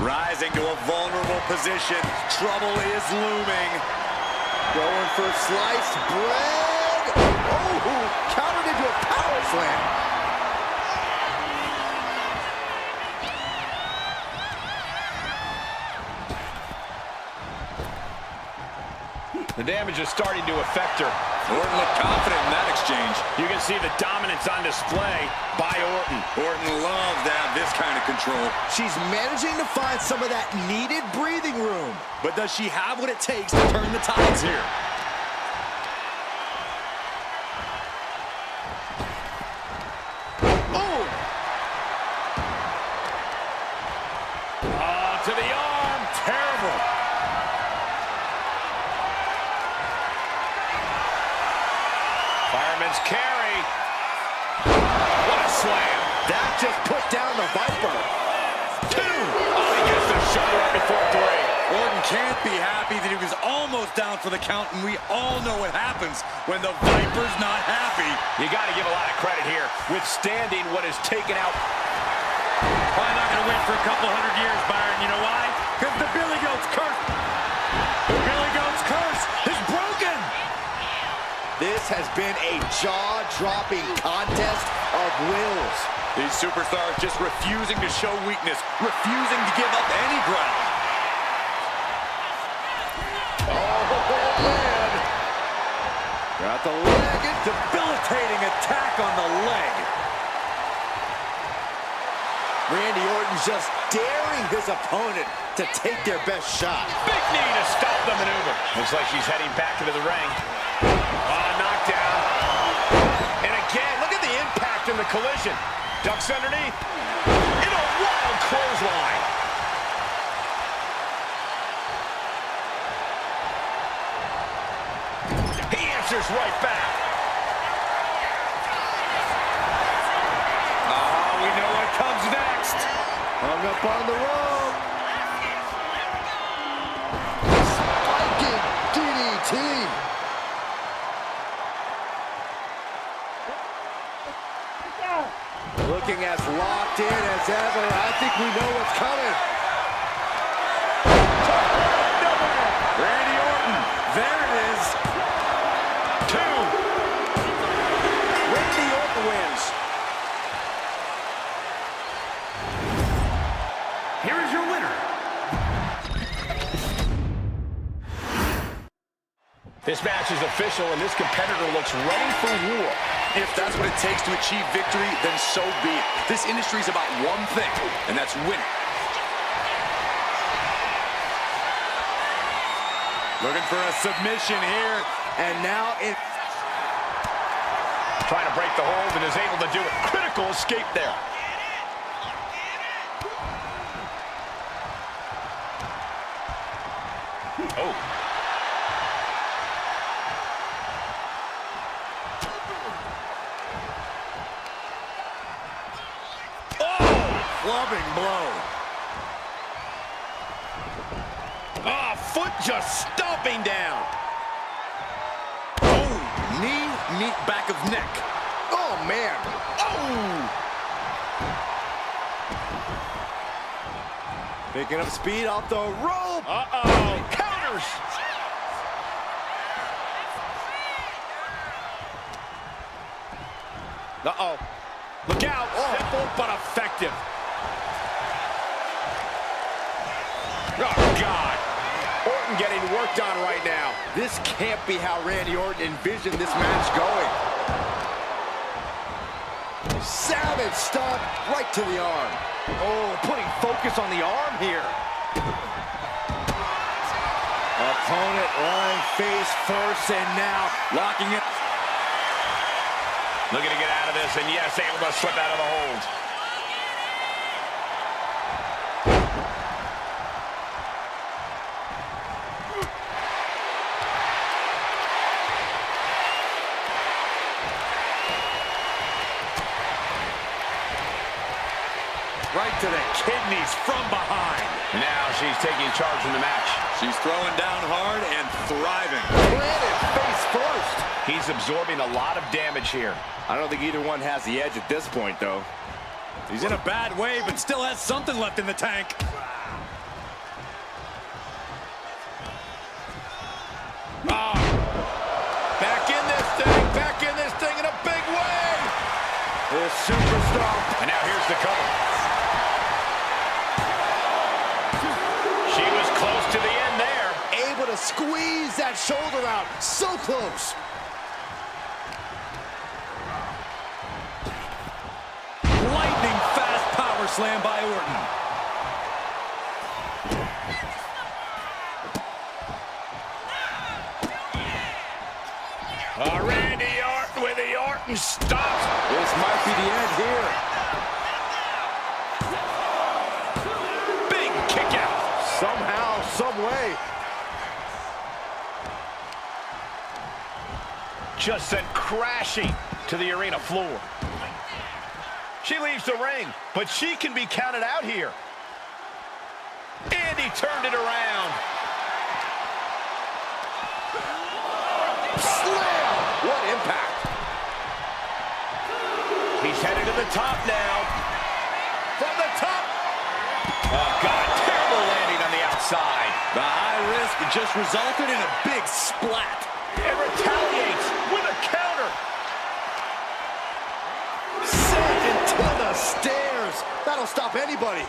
Rising to a vulnerable position. Trouble is looming. Going for sliced bread. Oh, countered into a power slam. The damage is starting to affect her. Orton looked confident in that exchange. You can see the dominance on display by Orton. Orton loves to have this kind of control. She's managing to find some of that needed breathing room. But does she have what it takes to turn the tides here? To the arm. Terrible. Fireman's carry. What a slam. That just put down the Viper. 2. Oh, he gets the shoulder up before 3. Orton can't be happy that he was almost down for the count, and we all know what happens when the Viper's not happy. You got to give a lot of credit here, withstanding what is taken out. Probably not going to win for a couple hundred years, Byron. You know why? Because the Billy Goat's curse. The Billy Goat's curse is broken. This has been a jaw-dropping contest of wills. These superstars just refusing to show weakness, refusing to give up any ground. Oh, man. Got the leg. Debilitating attack on the leg. Randy Orton's just daring his opponent to take their best shot. Big knee to stop the maneuver. Looks like she's heading back into the ring. Knockdown. And again, look at the impact in the collision. Ducks underneath. In a wild clothesline. He answers right back. We know what comes next. Hung up on the rope. Spiking DDT. Looking as locked in as ever. I think we know what's coming. Randy Orton. There it is. 2. Randy Orton wins. Here is your winner, This match is official, and this competitor looks ready for war. If that's what it takes to achieve victory, then so be it. This industry is about one thing, and that's winning. Looking for a submission here, and now it... Trying to break the hold and is able to do it. Critical escape there. Oh. Clubbing blow. Ah, foot just stomping down. Oh, knee, back of neck. Oh, man. Oh! Picking up speed off the rope. Uh-oh. Counters. Uh-oh. Look out. Oh. Simple but effective. Oh, God. Orton getting worked on right now. This can't be how Randy Orton envisioned this match going. Savage stomp right to the arm. Oh, putting focus on the arm here. Opponent lying face first, and now locking it. Looking to get out of this, and yes, able to slip out of the hold. Right to the kidneys from behind. Now she's taking charge in the match. She's throwing down hard and thriving. Planted face first. He's absorbing a lot of damage here. I don't think either one has the edge at this point, though. He's in a bad way, but still has something left in the tank. Oh. Back in this thing in a big way. The super stomp. And now here's the cover. She was close to the end there. Able to squeeze that shoulder out. So close. Lightning fast power slam by Orton. Randy Orton with the Orton stomp. This might be the end here. Big kick out. Somehow, some way. Just sent crashing to the arena floor. She leaves the ring, but she can be counted out here. And he turned it around. Slam! What impact. He's headed to the top now. From the top. Oh, God, terrible landing on the outside. The high risk just resulted in a big splat. It retaliates with a counter. Sent into the stairs. That'll stop anybody.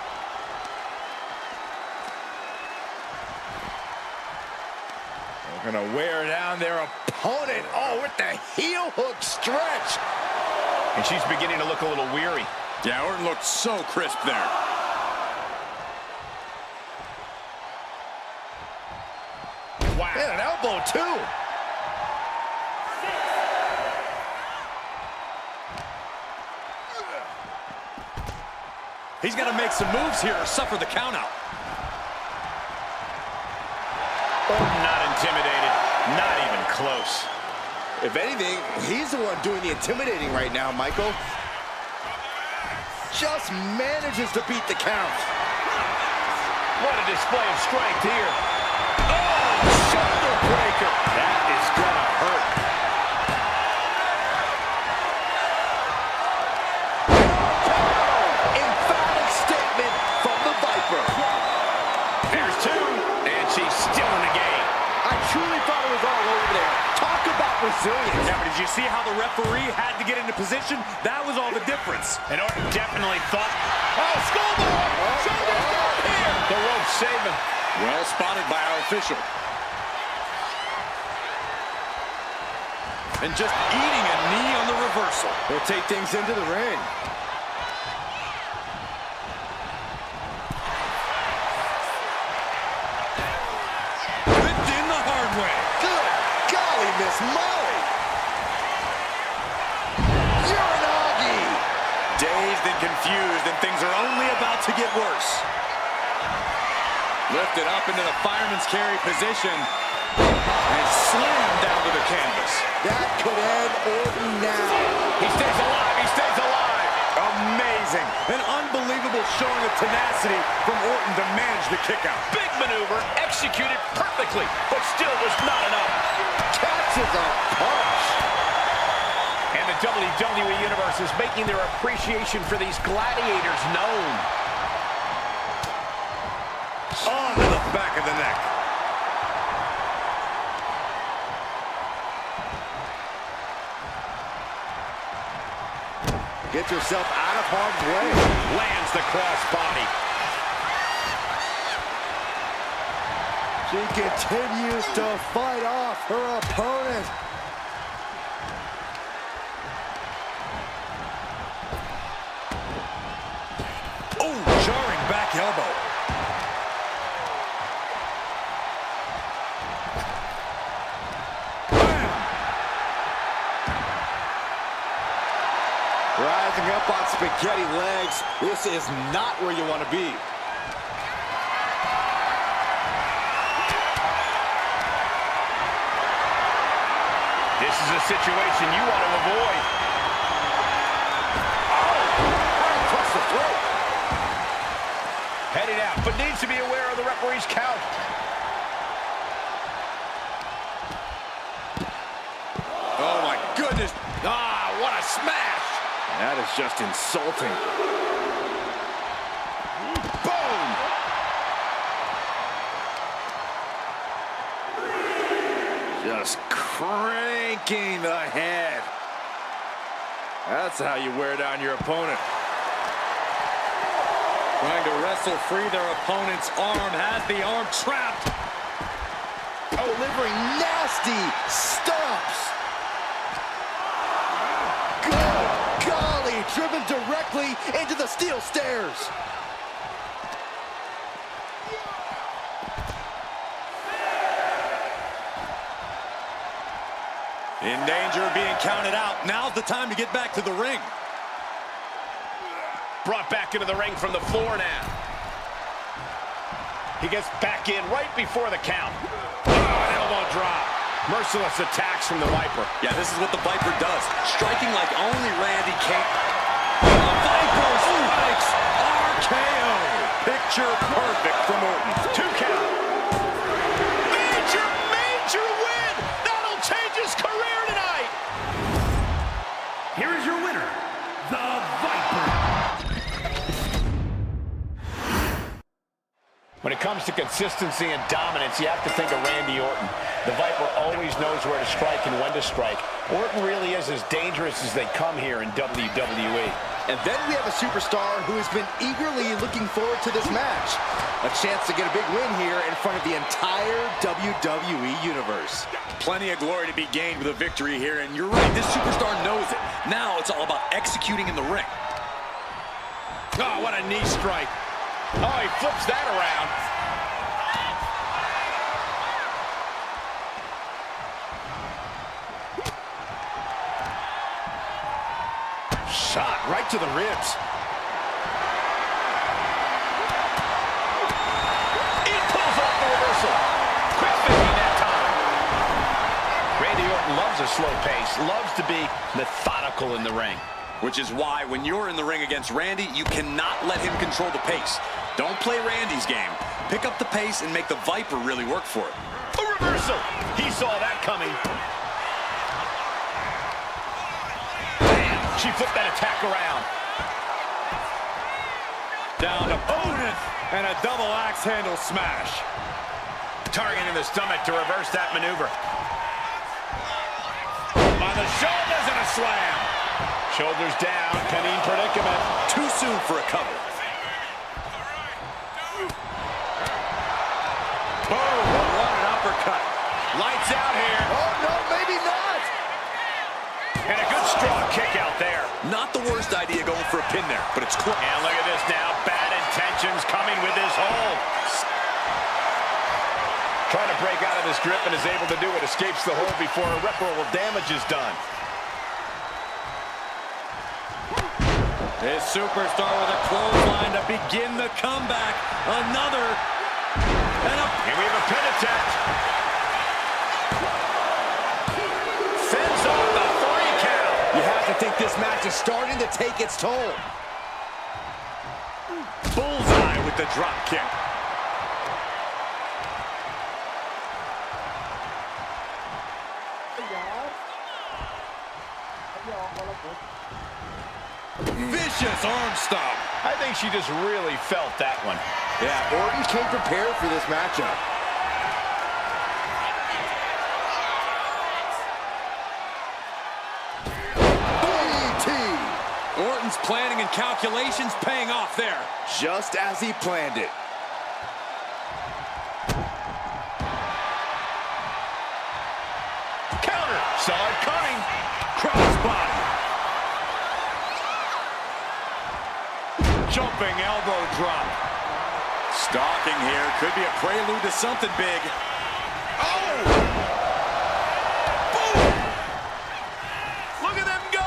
They're gonna wear down their opponent. Oh, with the heel hook stretch. And she's beginning to look a little weary. Yeah, Orton looked so crisp there. Wow. And an elbow, too. He's got to make some moves here or suffer the countout. Orton not intimidated. Not even close. If anything, he's the one doing the intimidating right now, Michael. Just manages to beat the count. What a display of strength here. Oh, shoulder breaker. That is gonna hurt. Emphatic statement from the Viper. There's two, and she's still in the game. I truly thought it was all over there. Talk about resilience. Yeah, but did you see how the referee had to get into position? That was all the difference. And Orton definitely thought, oh, skullboard! Shoulders down here! The rope saving. Well spotted by our official. and just eating a knee on the reversal. They'll take things into the ring. Whipped in the hard way. Good golly, Miss Molly. Uranagi. Dazed and confused, and things are only about to get worse. Lifted up into the fireman's carry position and slammed down to the canvas. That could end Orton now. He stays alive. He stays alive. Amazing. An unbelievable showing of tenacity from Orton to manage the kick out. Big maneuver, executed perfectly, but still was not enough. Catches a punch. And the WWE Universe is making their appreciation for these gladiators known. On to the back of the neck. Get yourself out of harm's way. Lands the crossbody. She continues to fight off her opponent. Oh, jarring back elbow. Rising up on spaghetti legs. This is not where you want to be. This is a situation you want to avoid. Right across the throat. Headed out, but needs to be aware of the referee's count. Oh, my goodness. Ah, what a smash. That is just insulting. Boom. Just cranking the head. That's how you wear down your opponent. Trying to wrestle free their opponent's arm. Has the arm trapped. Delivering nasty stomps. Good golly, driven directly into the steel stairs. In danger of being counted out. Now's the time to get back to the ring. Brought back into the ring from the floor now. He gets back in right before the count. Oh, an elbow drop. Merciless attacks from the Viper. Yeah, this is what the Viper does. Striking like only Randy can. The Viper strikes RKO. Picture perfect from Orton. 2 count. Major, major win. That'll change his career tonight. Here is your winner, the Viper. When it comes to consistency and dominance, you have to think of Randy Orton. The Viper always knows where to strike and when to strike. Orton really is as dangerous as they come here in WWE. And then we have a superstar who has been eagerly looking forward to this match. A chance to get a big win here in front of the entire WWE Universe. Plenty of glory to be gained with a victory here, and you're right, this superstar knows it. Now it's all about executing in the ring. Oh, what a knee strike. Oh, he flips that around. Shot right to the ribs. He pulls off the reversal. Quick thinking that time. Randy Orton loves a slow pace, loves to be methodical in the ring. Which is why when you're in the ring against Randy, you cannot let him control the pace. Don't play Randy's game. Pick up the pace and make the Viper really work for it. A reversal. He saw that coming. Bam! She flipped that attack around. Down to Orton and a double axe handle smash. Targeting the stomach to reverse that maneuver. On the shoulders and a slam. Shoulders down, pinning predicament. Too soon for a cover. Boom! What an uppercut. Lights out here. Oh, no, maybe not. And a good strong kick out there. Not the worst idea going for a pin there, but it's close. And look at this now. Bad intentions coming with this hold. Trying to break out of this grip and is able to do it. Escapes the hold before irreparable damage is done. This superstar with a clothesline to begin the comeback. Another. And we have a pin attempt. Fends off the 3 count. You have to think this match is starting to take its toll. Bullseye with the drop kick. Vicious arm stomp. I think she just really felt that one. Yeah, Orton came prepared for this matchup. BT. Orton's planning and calculations paying off there. Just as he planned it. Counter. Saw it coming. Crossbody. Jumping elbow drop. Stalking here. Could be a prelude to something big. Oh! Boom! Look at them go!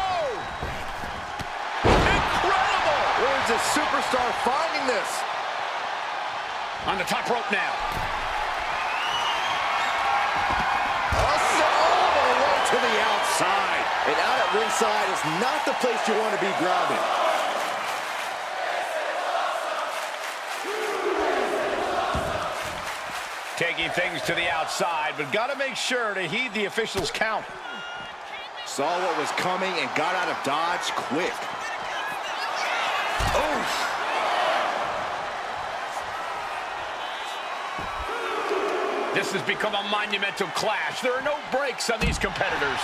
Incredible! Where's this superstar finding this? On the top rope now. All the way to the outside. And out at ringside is not the place you want to be grounded. Taking things to the outside, but got to make sure to heed the officials' count. Saw what was coming and got out of dodge quick. Oh! This has become a monumental clash. There are no breaks on these competitors.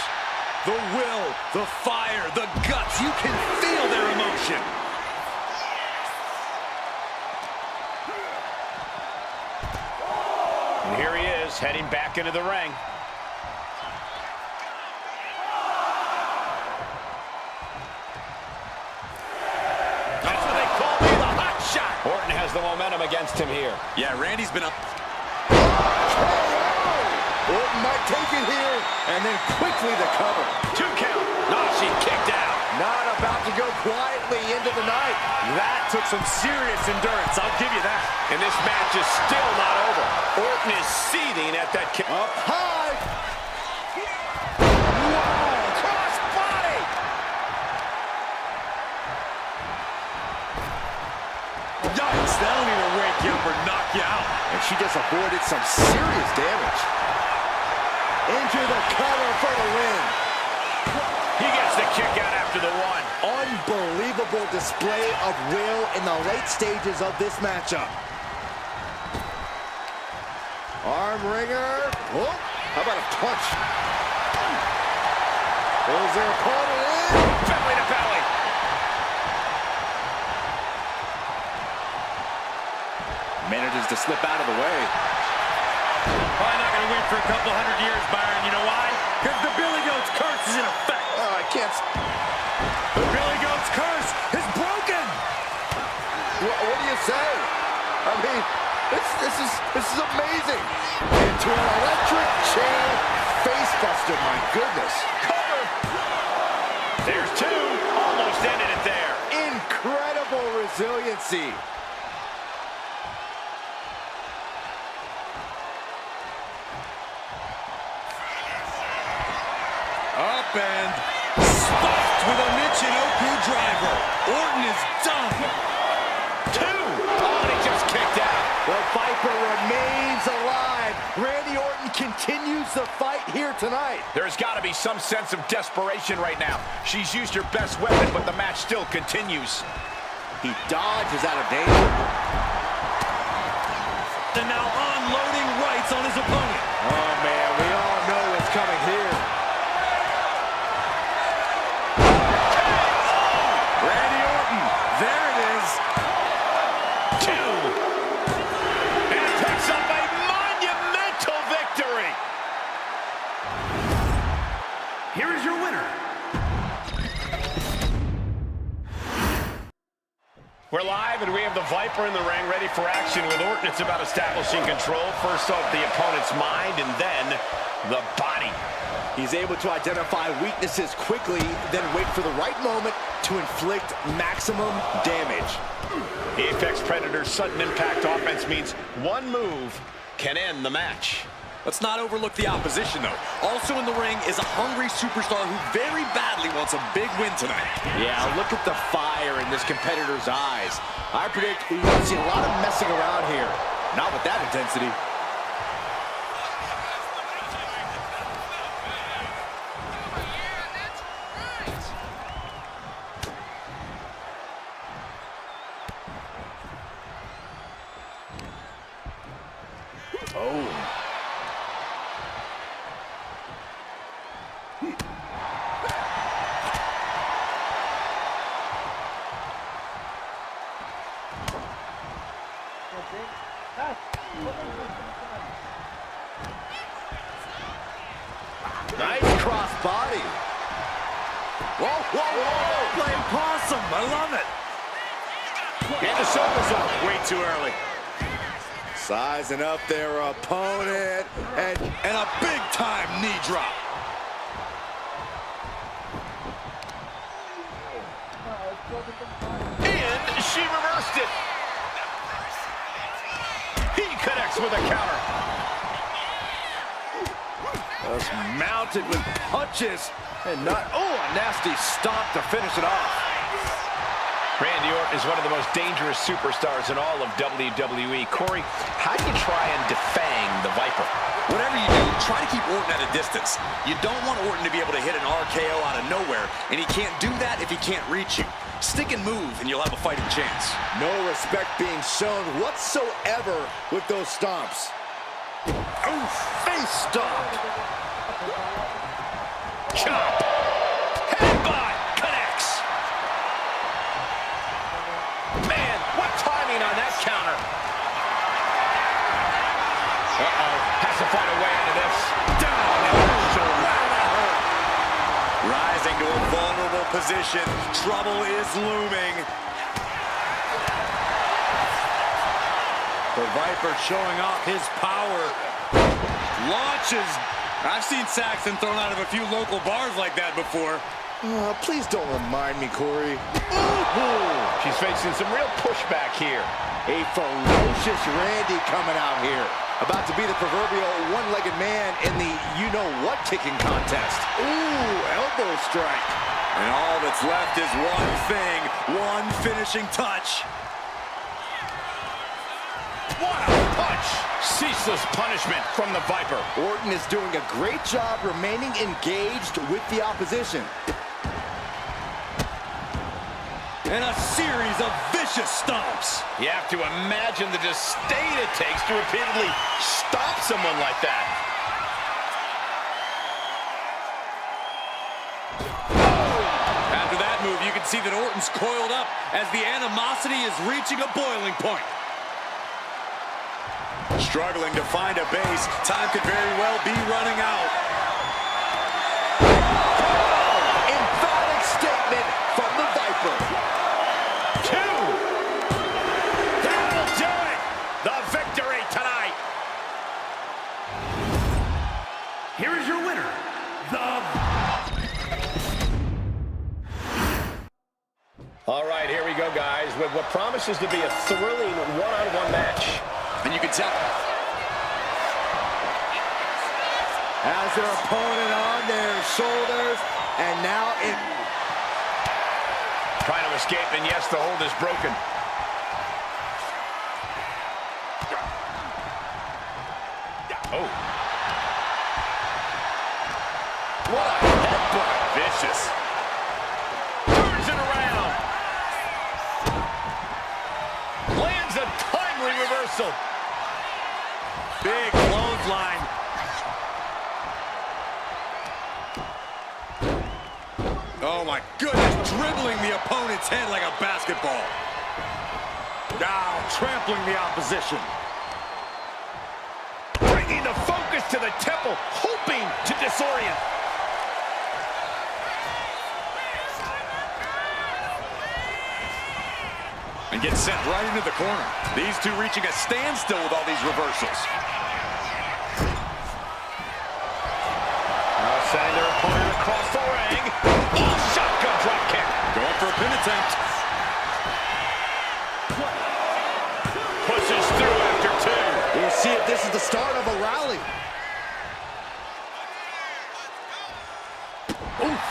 The will, the fire, the guts. You can feel their emotion. And here he is, heading back into the ring. That's what they call me, the hot shot. Orton has the momentum against him here. Yeah, Randy's been up. Orton might take it here, and then quickly the cover. 2 count. No, she kicked out. Not about to go quietly into the night. That took some serious endurance, I'll give you that. And this match is still not over. Orton is seething at that kick. Up high. Wow, cross body. Yikes, that'll either wake you up or knock you out. And she just avoided some serious damage. Into the cover for the win. He gets the kick out after the 1. Unbelievable display of will in the late stages of this matchup. Arm wringer. Oh, how about a punch? Pulls their opponent in. Belly to belly. Manages to slip out of the way. Probably not going to win for a couple hundred years, Byron. You know why? Because the Billy Goat's curse is in effect. Oh, I can't. The Billy Goat's curse is broken. What do you say? I mean, this is amazing. Into an electric chair facebuster. My goodness. Cover. There's 2. Almost ended it there. Incredible resiliency. Up and stuffed with a Michinoku driver. Orton is done. 2. Oh, and he just kicked out. The Viper remains alive. Randy Orton continues the fight here tonight. There's got to be some sense of desperation right now. She's used her best weapon, but the match still continues. He dodges out of danger. And now unloading rights on his opponent. Oh, man, we all know what's coming here. Randy Orton, there it is. 2. And picks up a monumental victory. Here is your winner, We're live, and we have the Viper in the ring ready for action with Orton. It's about establishing control. First off the opponent's mind, and then the body. He's able to identify weaknesses quickly, then wait for the right moment to inflict maximum damage. The Apex Predator's sudden impact offense means one move can end the match. Let's not overlook the opposition, though. Also in the ring is a hungry superstar who very badly wants a big win tonight. Yeah, look at the fire in this competitor's eyes. I predict we're going to see a lot of messing around here. Not with that intensity. Oh. Nice cross body. Whoa, whoa, whoa. Playing possum. I love it. And the shoulders up way too early. Sizing up their opponent. And a big-time knee drop. And she reversed it. He connects with a counter. Just mounted with punches. And not, oh, a nasty stomp to finish it off. Randy Orton is one of the most dangerous superstars in all of WWE. Corey, how do you try and defang the Viper? Whatever you do, try to keep Orton at a distance. You don't want Orton to be able to hit an RKO out of nowhere, and he can't do that if he can't reach you. Stick and move, and you'll have a fighting chance. No respect being shown whatsoever with those stomps. Oof, face stomp. Chop. Headbutt connects. Man, what timing on that counter. Uh-oh, has to find a way out of this. Down in the shoulder. Rising to a vulnerable position. Trouble is looming. The Viper showing off his power. Launches. I've seen Saxton thrown out of a few local bars like that before. Please don't remind me, Corey. She's facing some real pushback here. A ferocious Randy coming out here. About to be the proverbial one-legged man in the you-know-what kicking contest. Ooh, elbow strike. And all that's left is one thing, one finishing touch. What a punch! Ceaseless punishment from the Viper. Orton is doing a great job remaining engaged with the opposition. And a series of vicious stomps. You have to imagine the disdain it takes to repeatedly stop someone like that. After that move, you can see that Orton's coiled up as the animosity is reaching a boiling point. Struggling to find a base. Time could very well be running out. Emphatic statement from the Viper. 2. That'll do it. The victory tonight. Here is your winner, All right, here we go, guys, with what promises to be a thrilling one-on-one match. And you can tell. Has their opponent on their shoulders, and now it... Trying to escape, and yes, the hold is broken. Oh. What a headbutt. Vicious. Turns it around. Lands a timely reversal. Big clothesline. Oh my goodness, dribbling the opponent's head like a basketball. Now trampling the opposition. Bringing the focus to the temple, hoping to disorient. and gets sent right into the corner. These two reaching a standstill with all these reversals. Sending their opponent across the ring. Oh, shotgun drop kick. Going for a pin attempt. Pushes through after two. We'll see if this is the start of a rally. Oof.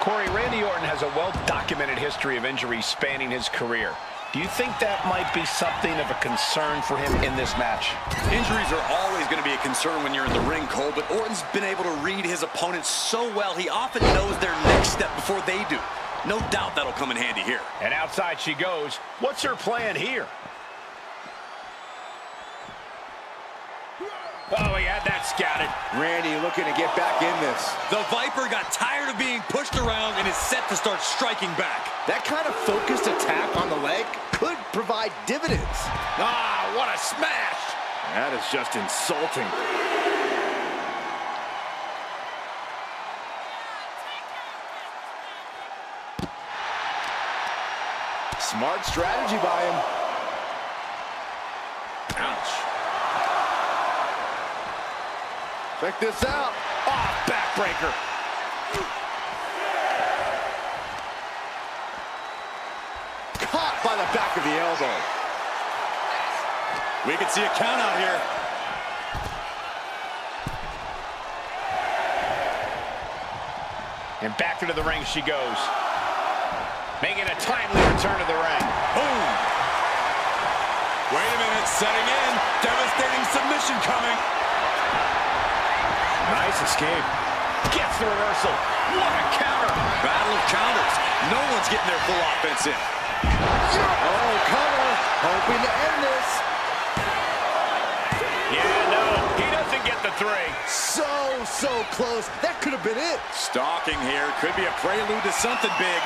Corey, Randy Orton has a well-documented history of injuries spanning his career. Do you think that might be something of a concern for him in this match? Injuries are always going to be a concern when you're in the ring, Cole, but Orton's been able to read his opponents so well, he often knows their next step before they do. No doubt that'll come in handy here. And outside she goes. What's her plan here? Oh, he had that scouted. Randy looking to get back in this. The Viper got tired of being pushed around and is set to start striking back. That kind of focused attack on the leg could provide dividends. Ah, what a smash! That is just insulting. Smart strategy by him. Ouch. Check this out. Oh, backbreaker. Caught by the back of the elbow. We can see a count out here. And back into the ring she goes. Making a timely return to the ring. Boom. Wait a minute, setting in. Devastating submission coming. Nice escape. Gets the reversal. What a counter. Battle of counters. No one's getting their full offense in. Oh, cover. Hoping to end this. Yeah, no, he doesn't get the three. So close. That could have been it. Stalking here. Could be a prelude to something big.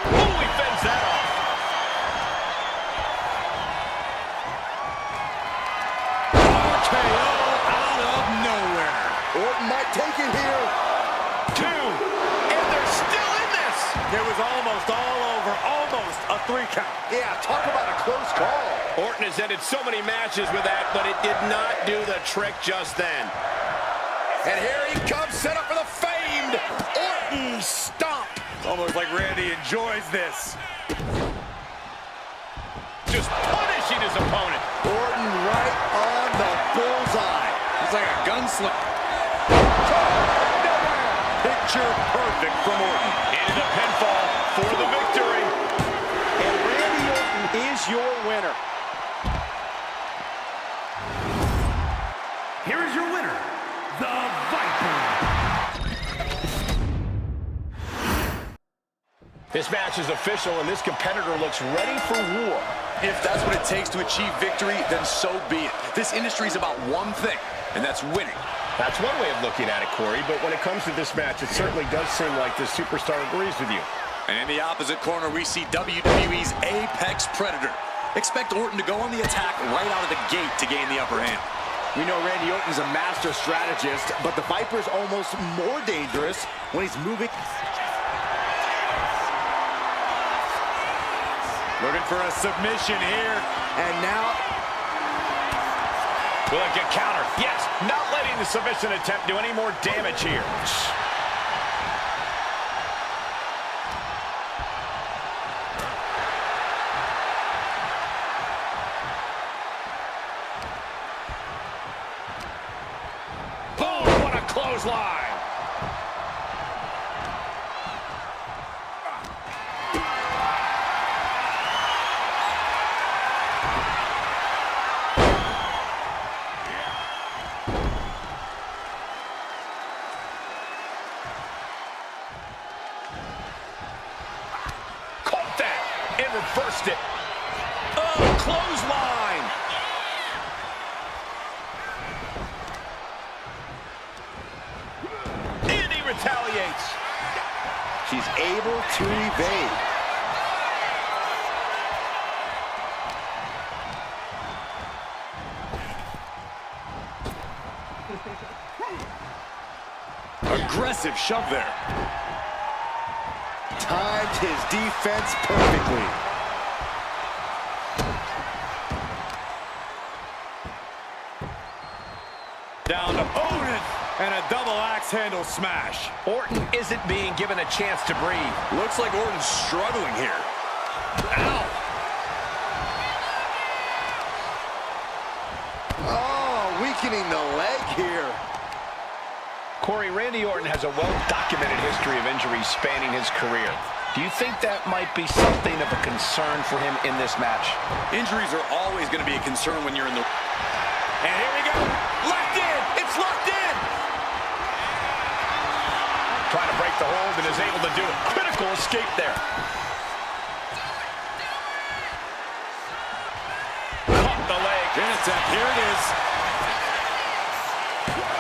Oh, he fends that off. KO out of nowhere. Orton might take it here. Two, and they're still in this. It was almost all over. Almost a 3 count. Yeah, talk about a close call. Orton has ended so many matches with that, but it did not do the trick just then. And here he comes, set up for the famed Orton stomp. It's almost like Randy enjoys this. Just punishing his opponent. Orton right on the bullseye. He's like a gunslinger. Picture perfect from Orton. Into the pinfall for the victory. And Randy Orton is your winner. Here is your winner, the Viper. This match is official, and this competitor looks ready for war. If that's what it takes to achieve victory, then so be it. This industry is about one thing, and that's winning. That's one way of looking at it, Corey, but when it comes to this match, it certainly does seem like this superstar agrees with you. And in the opposite corner, we see WWE's Apex Predator. Expect Orton to go on the attack right out of the gate to gain the upper hand. We know Randy Orton's a master strategist, but the Viper's almost more dangerous when he's moving. Looking for a submission here. And now, Will it get countered? Yes, not letting the submission attempt do any more damage here. Boom, what a clothesline. And reversed it. Oh, clothesline. And he retaliates. she's able to evade. Aggressive shove there. Timed his defense perfectly. Down to Orton, and a double axe handle smash. Orton isn't being given a chance to breathe. Looks like Orton's struggling here. Ow! Oh, weakening the leg here. Corey, Randy Orton has a well-documented history of injuries spanning his career. Do you think that might be something of a concern for him in this match? Injuries are always going to be a concern when you're in the... And here we go. Locked in. It's locked in. Trying to break the hold and is able to do a critical escape there. Caught the leg. Here it is.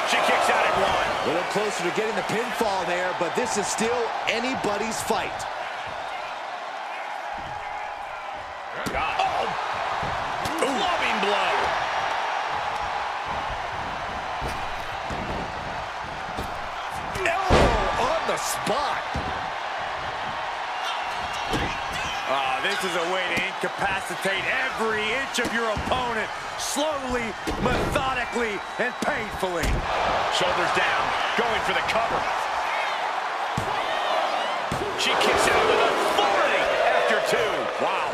She kicks out at one. A little closer to getting the pinfall there, but this is still anybody's fight. Oh! Loving blow. Elbow on the spot. This is a way to incapacitate every inch of your opponent, slowly, methodically, and painfully. Shoulders down, going for the cover. She kicks out with authority after two. Wow.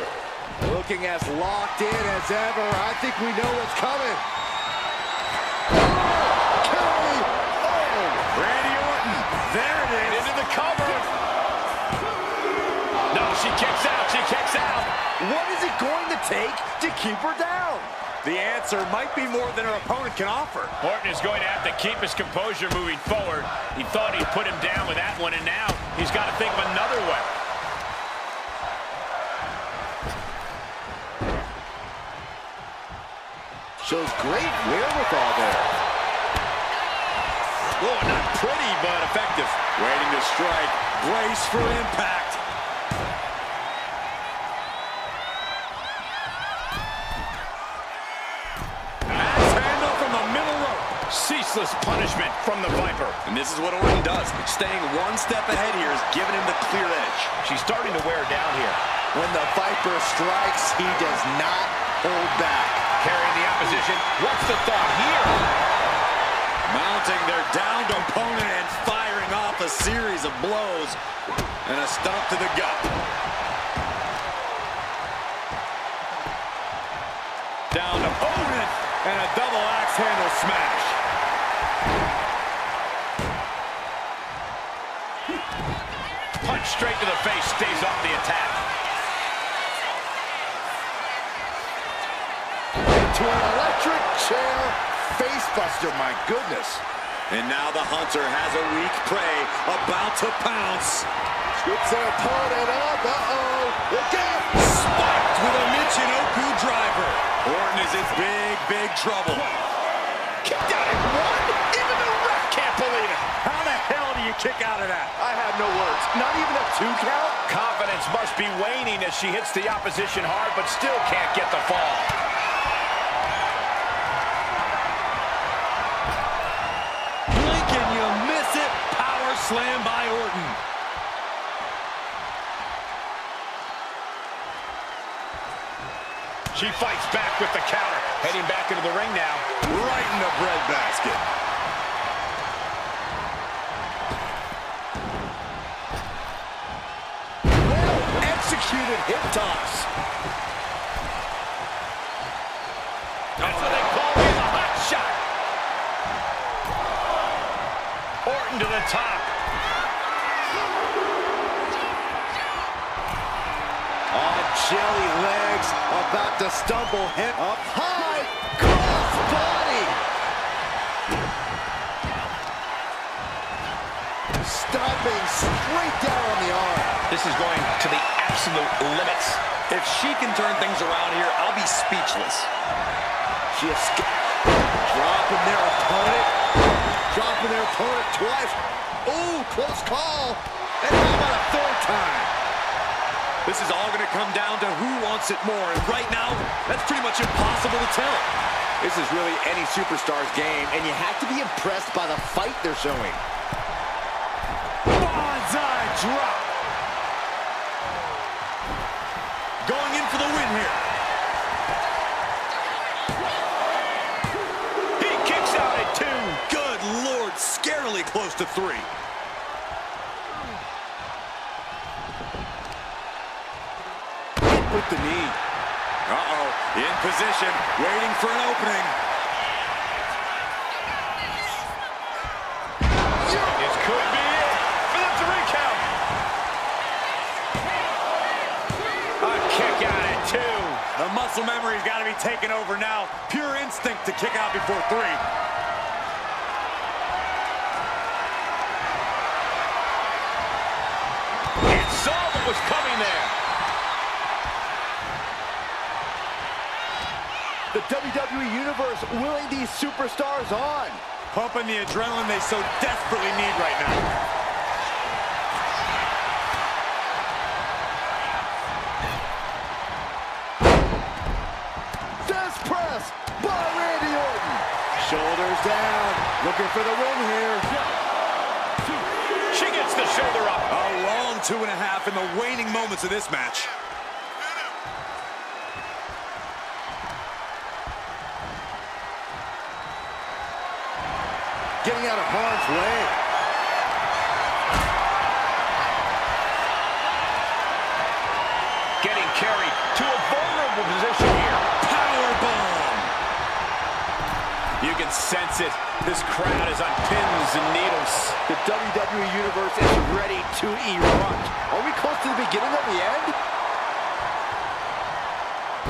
Looking as locked in as ever. I think we know what's coming. Randy Orton, there it is. Into the cover. No, she kicks out, she kicks out. What is it going to take to keep her down? The answer might be more than her opponent can offer. Orton is going to have to keep his composure moving forward. He thought he'd put him down with that one, and now he's got to think of another way. Shows great wherewithal there. Oh, not pretty, but effective. Waiting to strike. Brace for impact. Axe handle from the middle rope. Ceaseless punishment from the Viper. And this is what Orton does. Staying one step ahead here is giving him the clear edge. She's starting to wear down here. When the Viper strikes, he does not hold back. Carrying the opposition. What's the thought here? Mounting their downed opponent and firing off a series of blows. And a stomp to the gut. Down to Orton and a double axe handle smash. Punch straight to the face, stays off the attack. To an electric chair facebuster, my goodness. And now the hunter has a weak prey about to pounce. Scoops their opponent up. Uh-oh. Look out. Spiked with a Michinoku driver. Orton is in big, big trouble. Kicked out at one. Even the ref can't believe it. How the hell do you kick out of that? I have no words. Not even a 2 count? Confidence must be waning as she hits the opposition hard, but still can't get the fall. Blink and you miss it. Power slam by Orton. She fights back with the counter. Heading back into the ring now. Right in the breadbasket. Well-executed hip toss. That's what they call it, a hot shot. Orton to the top. On jelly legs, about to stumble him up high, cross body. Stomping straight down on the arm. This is going to the absolute limits. If she can turn things around here, I'll be speechless. She escaped. Dropping their opponent twice. Ooh, close call. And how about a third time? This is all going to come down to who wants it more. And right now, that's pretty much impossible to tell. This is really any superstar's game, and you have to be impressed by the fight they're showing. Bonsai drop. for the win here. He kicks out at 2. Good Lord, scarily close to 3. With the knee. Uh-oh, in position, waiting for an opening. This could be it for the 3 count. A kick out at 2. The muscle memory's got to be taken over now. Pure instinct to kick out before 3. It saw what was coming there. The WWE Universe willing these superstars on. Pumping the adrenaline they so desperately need right now. Death press by Randy Orton. Shoulders down, looking for the win here. She gets the shoulder up. A long 2.5 in the waning moments of this match. Getting out of harm's way. Getting carried to a vulnerable position here. Powerbomb. You can sense it. This crowd is on pins and needles. The WWE Universe is ready to erupt. Are we close to the beginning of the end?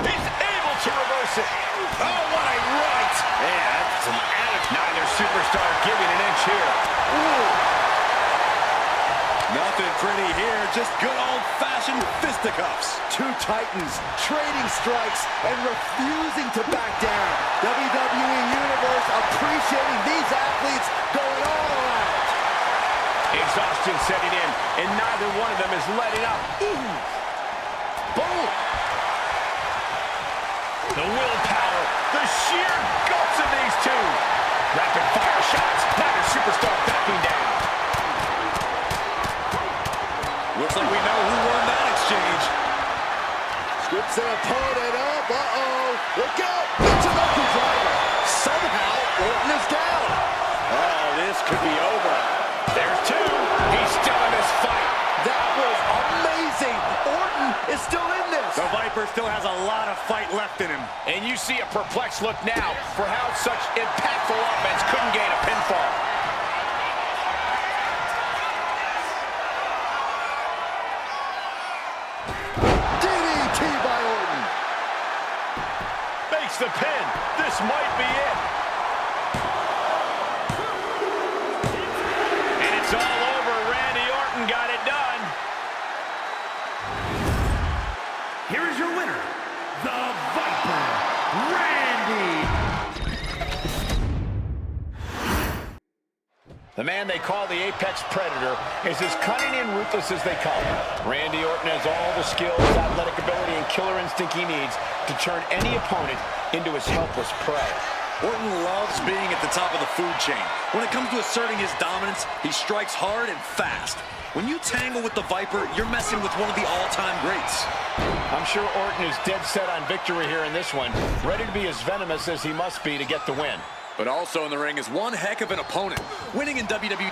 He's able to reverse it. Oh, what a right. Man, that's some attitude. Neither superstar giving an inch here. Ooh. Nothing pretty here, just good old-fashioned fisticuffs. Two titans trading strikes and refusing to back down. WWE Universe appreciating these athletes going all out. Exhaustion setting in, and neither one of them is letting up. Ooh. Boom. The willpower, the sheer guts of these two. Rapid fire shots, neither superstar backing down. Looks like we know who won that exchange. Scripts an opponent up. Uh-oh. Look out. It's a knuckle driver. Somehow, Orton is down. Oh, this could be over. There's 2. He's still in this fight. That was amazing. Orton is still in this. The Viper still has a lot of fight left in him. And you see a perplexed look now for how such impactful offense couldn't gain a pinfall. DDT by Orton. Makes the pin. This might be it. And it's all over. Randy Orton got it done. Here is your winner, the Viper, Randy. The man they call the Apex Predator is as cunning and ruthless as they come. Randy Orton has all the skills, athletic ability, and killer instinct he needs to turn any opponent into his helpless prey. Orton loves being at the top of the food chain. When it comes to asserting his dominance, he strikes hard and fast. When you tangle with the Viper, you're messing with one of the all-time greats. I'm sure Orton is dead set on victory here in this one, ready to be as venomous as he must be to get the win. But also in the ring is one heck of an opponent. Winning in WWE.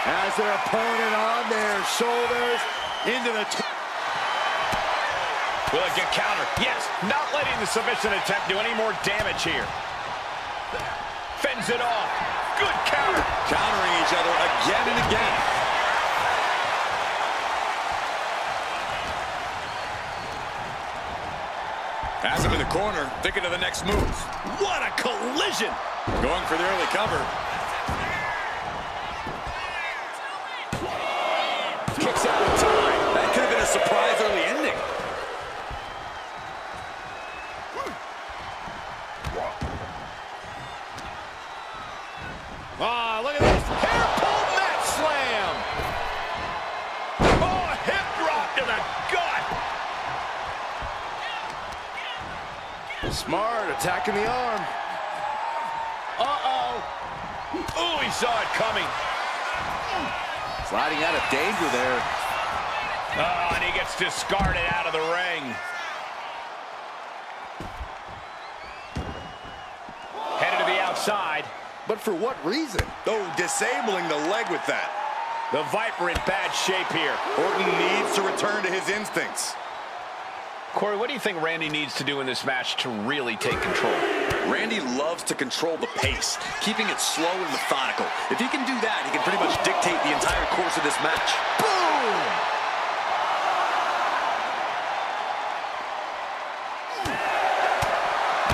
Has their opponent on their shoulders into the... Will it get countered? Yes, not letting the submission attempt do any more damage here. Fends it off. Good counter. Countering each other again and again. Has him in the corner, thinking of the next move. What a collision! Going for the early cover. Kicks out in time. That could have been a surprise early ending. Ah, look at this. Hair pull mat slam. Oh, hip drop to the gut. Smart, attacking the arm. Uh-oh. Oh, he saw it coming. Sliding out of danger there. Oh, and he gets discarded out of the ring. Headed to the outside. But for what reason? Oh, disabling the leg with that. The Viper in bad shape here. Orton needs to return to his instincts. Corey, what do you think Randy needs to do in this match to really take control? Randy loves to control the pace, keeping it slow and methodical. If he can do that, he can pretty much dictate the entire course of this match. Boom!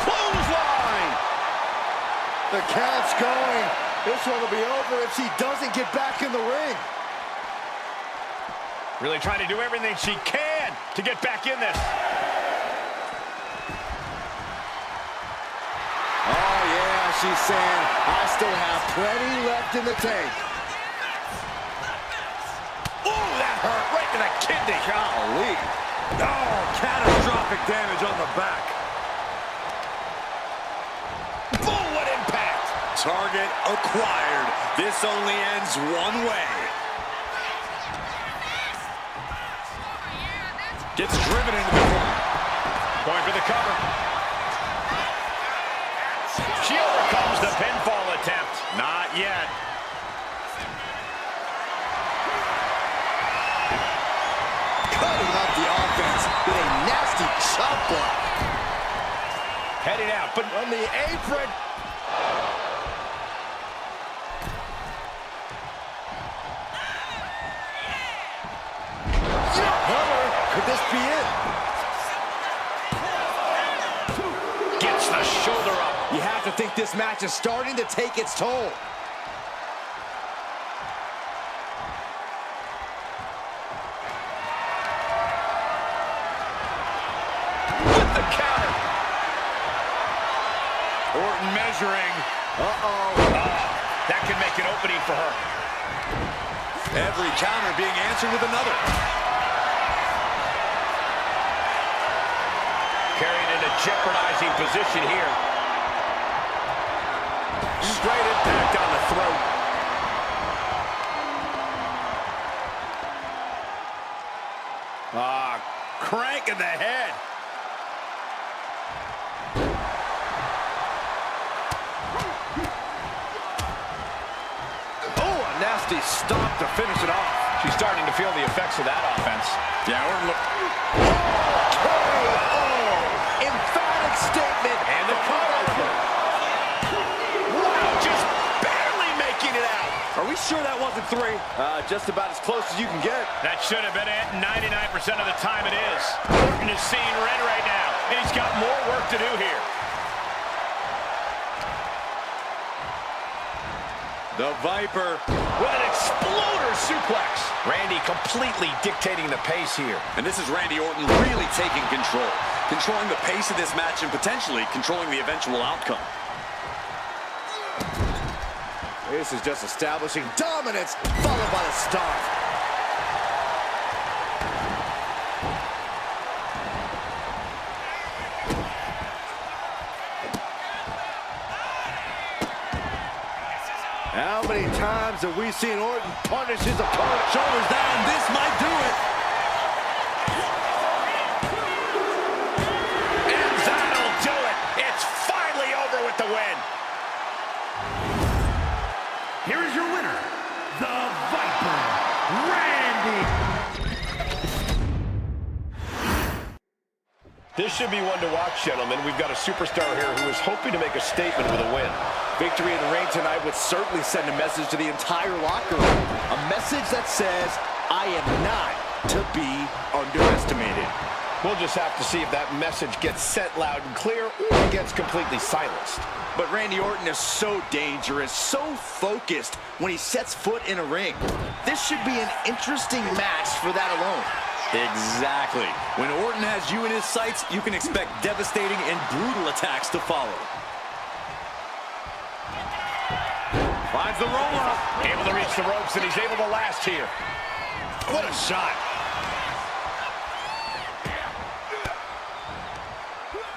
Clothesline! The count's going. This one will be over if she doesn't get back in the ring. Really trying to do everything she can to get back in this. Oh, yeah, she's saying, I still have plenty left in the tank. Ooh, that hurt right to the kidney. Golly. Oh, catastrophic damage on the back. Boom, what impact. Target acquired. This only ends one way. Gets driven into the corner. Going for the cover. She overcomes the pinfall attempt. Not yet. Cutting up the offense with a nasty chop block. Heading out, but On the apron. Could this be it? gets the shoulder up. You have to think this match is starting to take its toll. With the counter. Orton measuring. That could make an opening for her. Every counter being answered with another. Carried in a jeopardizing position here. Straight impact on the throat. Crank in the head. Oh, a nasty stop to finish it off. She's starting to feel the effects of that offense. Yeah, Orton look. Emphatic statement. And the cover. Wow, just barely making it out. Are we sure that wasn't three? Just about as close as you can get. That should have been it. 99% of the time it is. Orton is seeing red right now, and he's got more work to do here. The Viper. With an exploder suplex. Randy completely dictating the pace here. And this is Randy Orton really taking control. Controlling the pace of this match and potentially controlling the eventual outcome. This is just establishing dominance, followed by the stomp. How many times have we seen Orton punish his opponent? Shoulders down, this might do it. And that'll do it. It's finally over with the win. Here is your winner, the Viper, Randy. This should be one to watch, gentlemen. We've got a superstar here who is hoping to make a statement with a win. Victory in the ring tonight would certainly send a message to the entire locker room. A message that says, I am not to be underestimated. We'll just have to see if that message gets sent loud and clear or gets completely silenced. But Randy Orton is so dangerous, so focused when he sets foot in a ring. This should be an interesting match for that alone. Exactly. When Orton has you in his sights, you can expect devastating and brutal attacks to follow. Finds the roll-up. Able to reach the ropes, and he's able to last here. What a shot.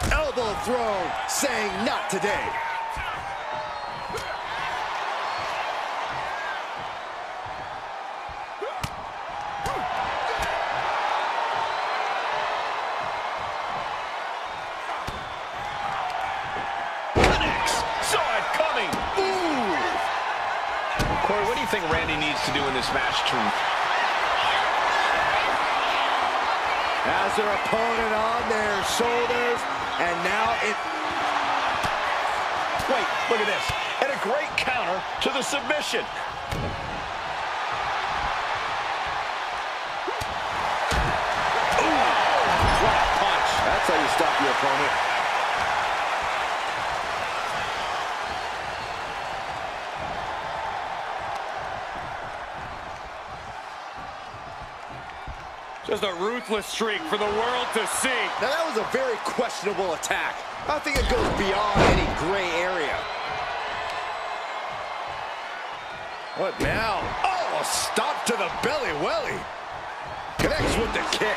Elbow thrown, saying not today. Corey, what do you think Randy needs to do in this match to... Has their opponent on their shoulders, and now it... Wait, look at this. And a great counter to the submission. What a punch. That's how you stop your opponent. Just a ruthless streak for the world to see. Now that was a very questionable attack. I think it goes beyond any gray area. What now? Oh, stop to the belly welly. Connects with the kick.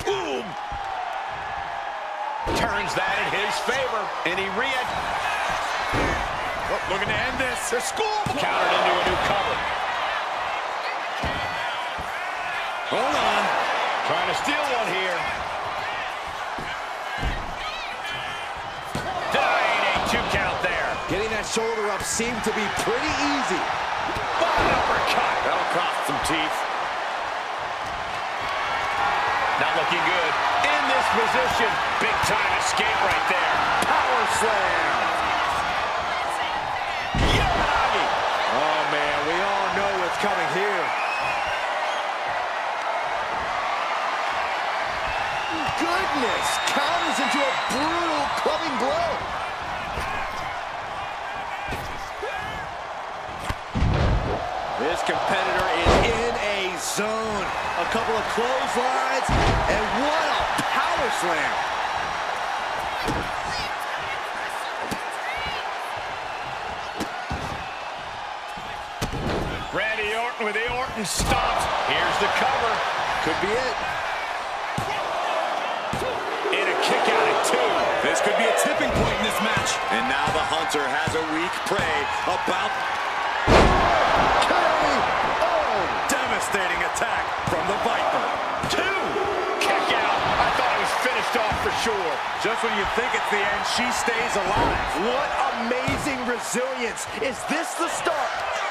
Boom. Turns that in his favor, and he Looking to end this. The school countered into a new cover. Hold on. Trying to steal one here. Denied a 2 count there. Getting that shoulder up seemed to be pretty easy. Bottom uppercut. That'll cost some teeth. Not looking good. In this position. Big time escape right there. Power slam. Oh, man, we all know what's coming here. Goodness, counters into a brutal clubbing blow. This competitor is in a zone. A couple of clotheslines, and what a power slam. Randy Orton with the Orton stomps. Here's the cover. Could be it. And a kick out at 2. This could be a tipping point in this match. And now the Hunter has a weak prey about... Oh, Devastating attack from the Viper. 2. Kick out. I thought it was finished off for sure. Just when you think it's the end, she stays alive. what amazing resilience. Is this the start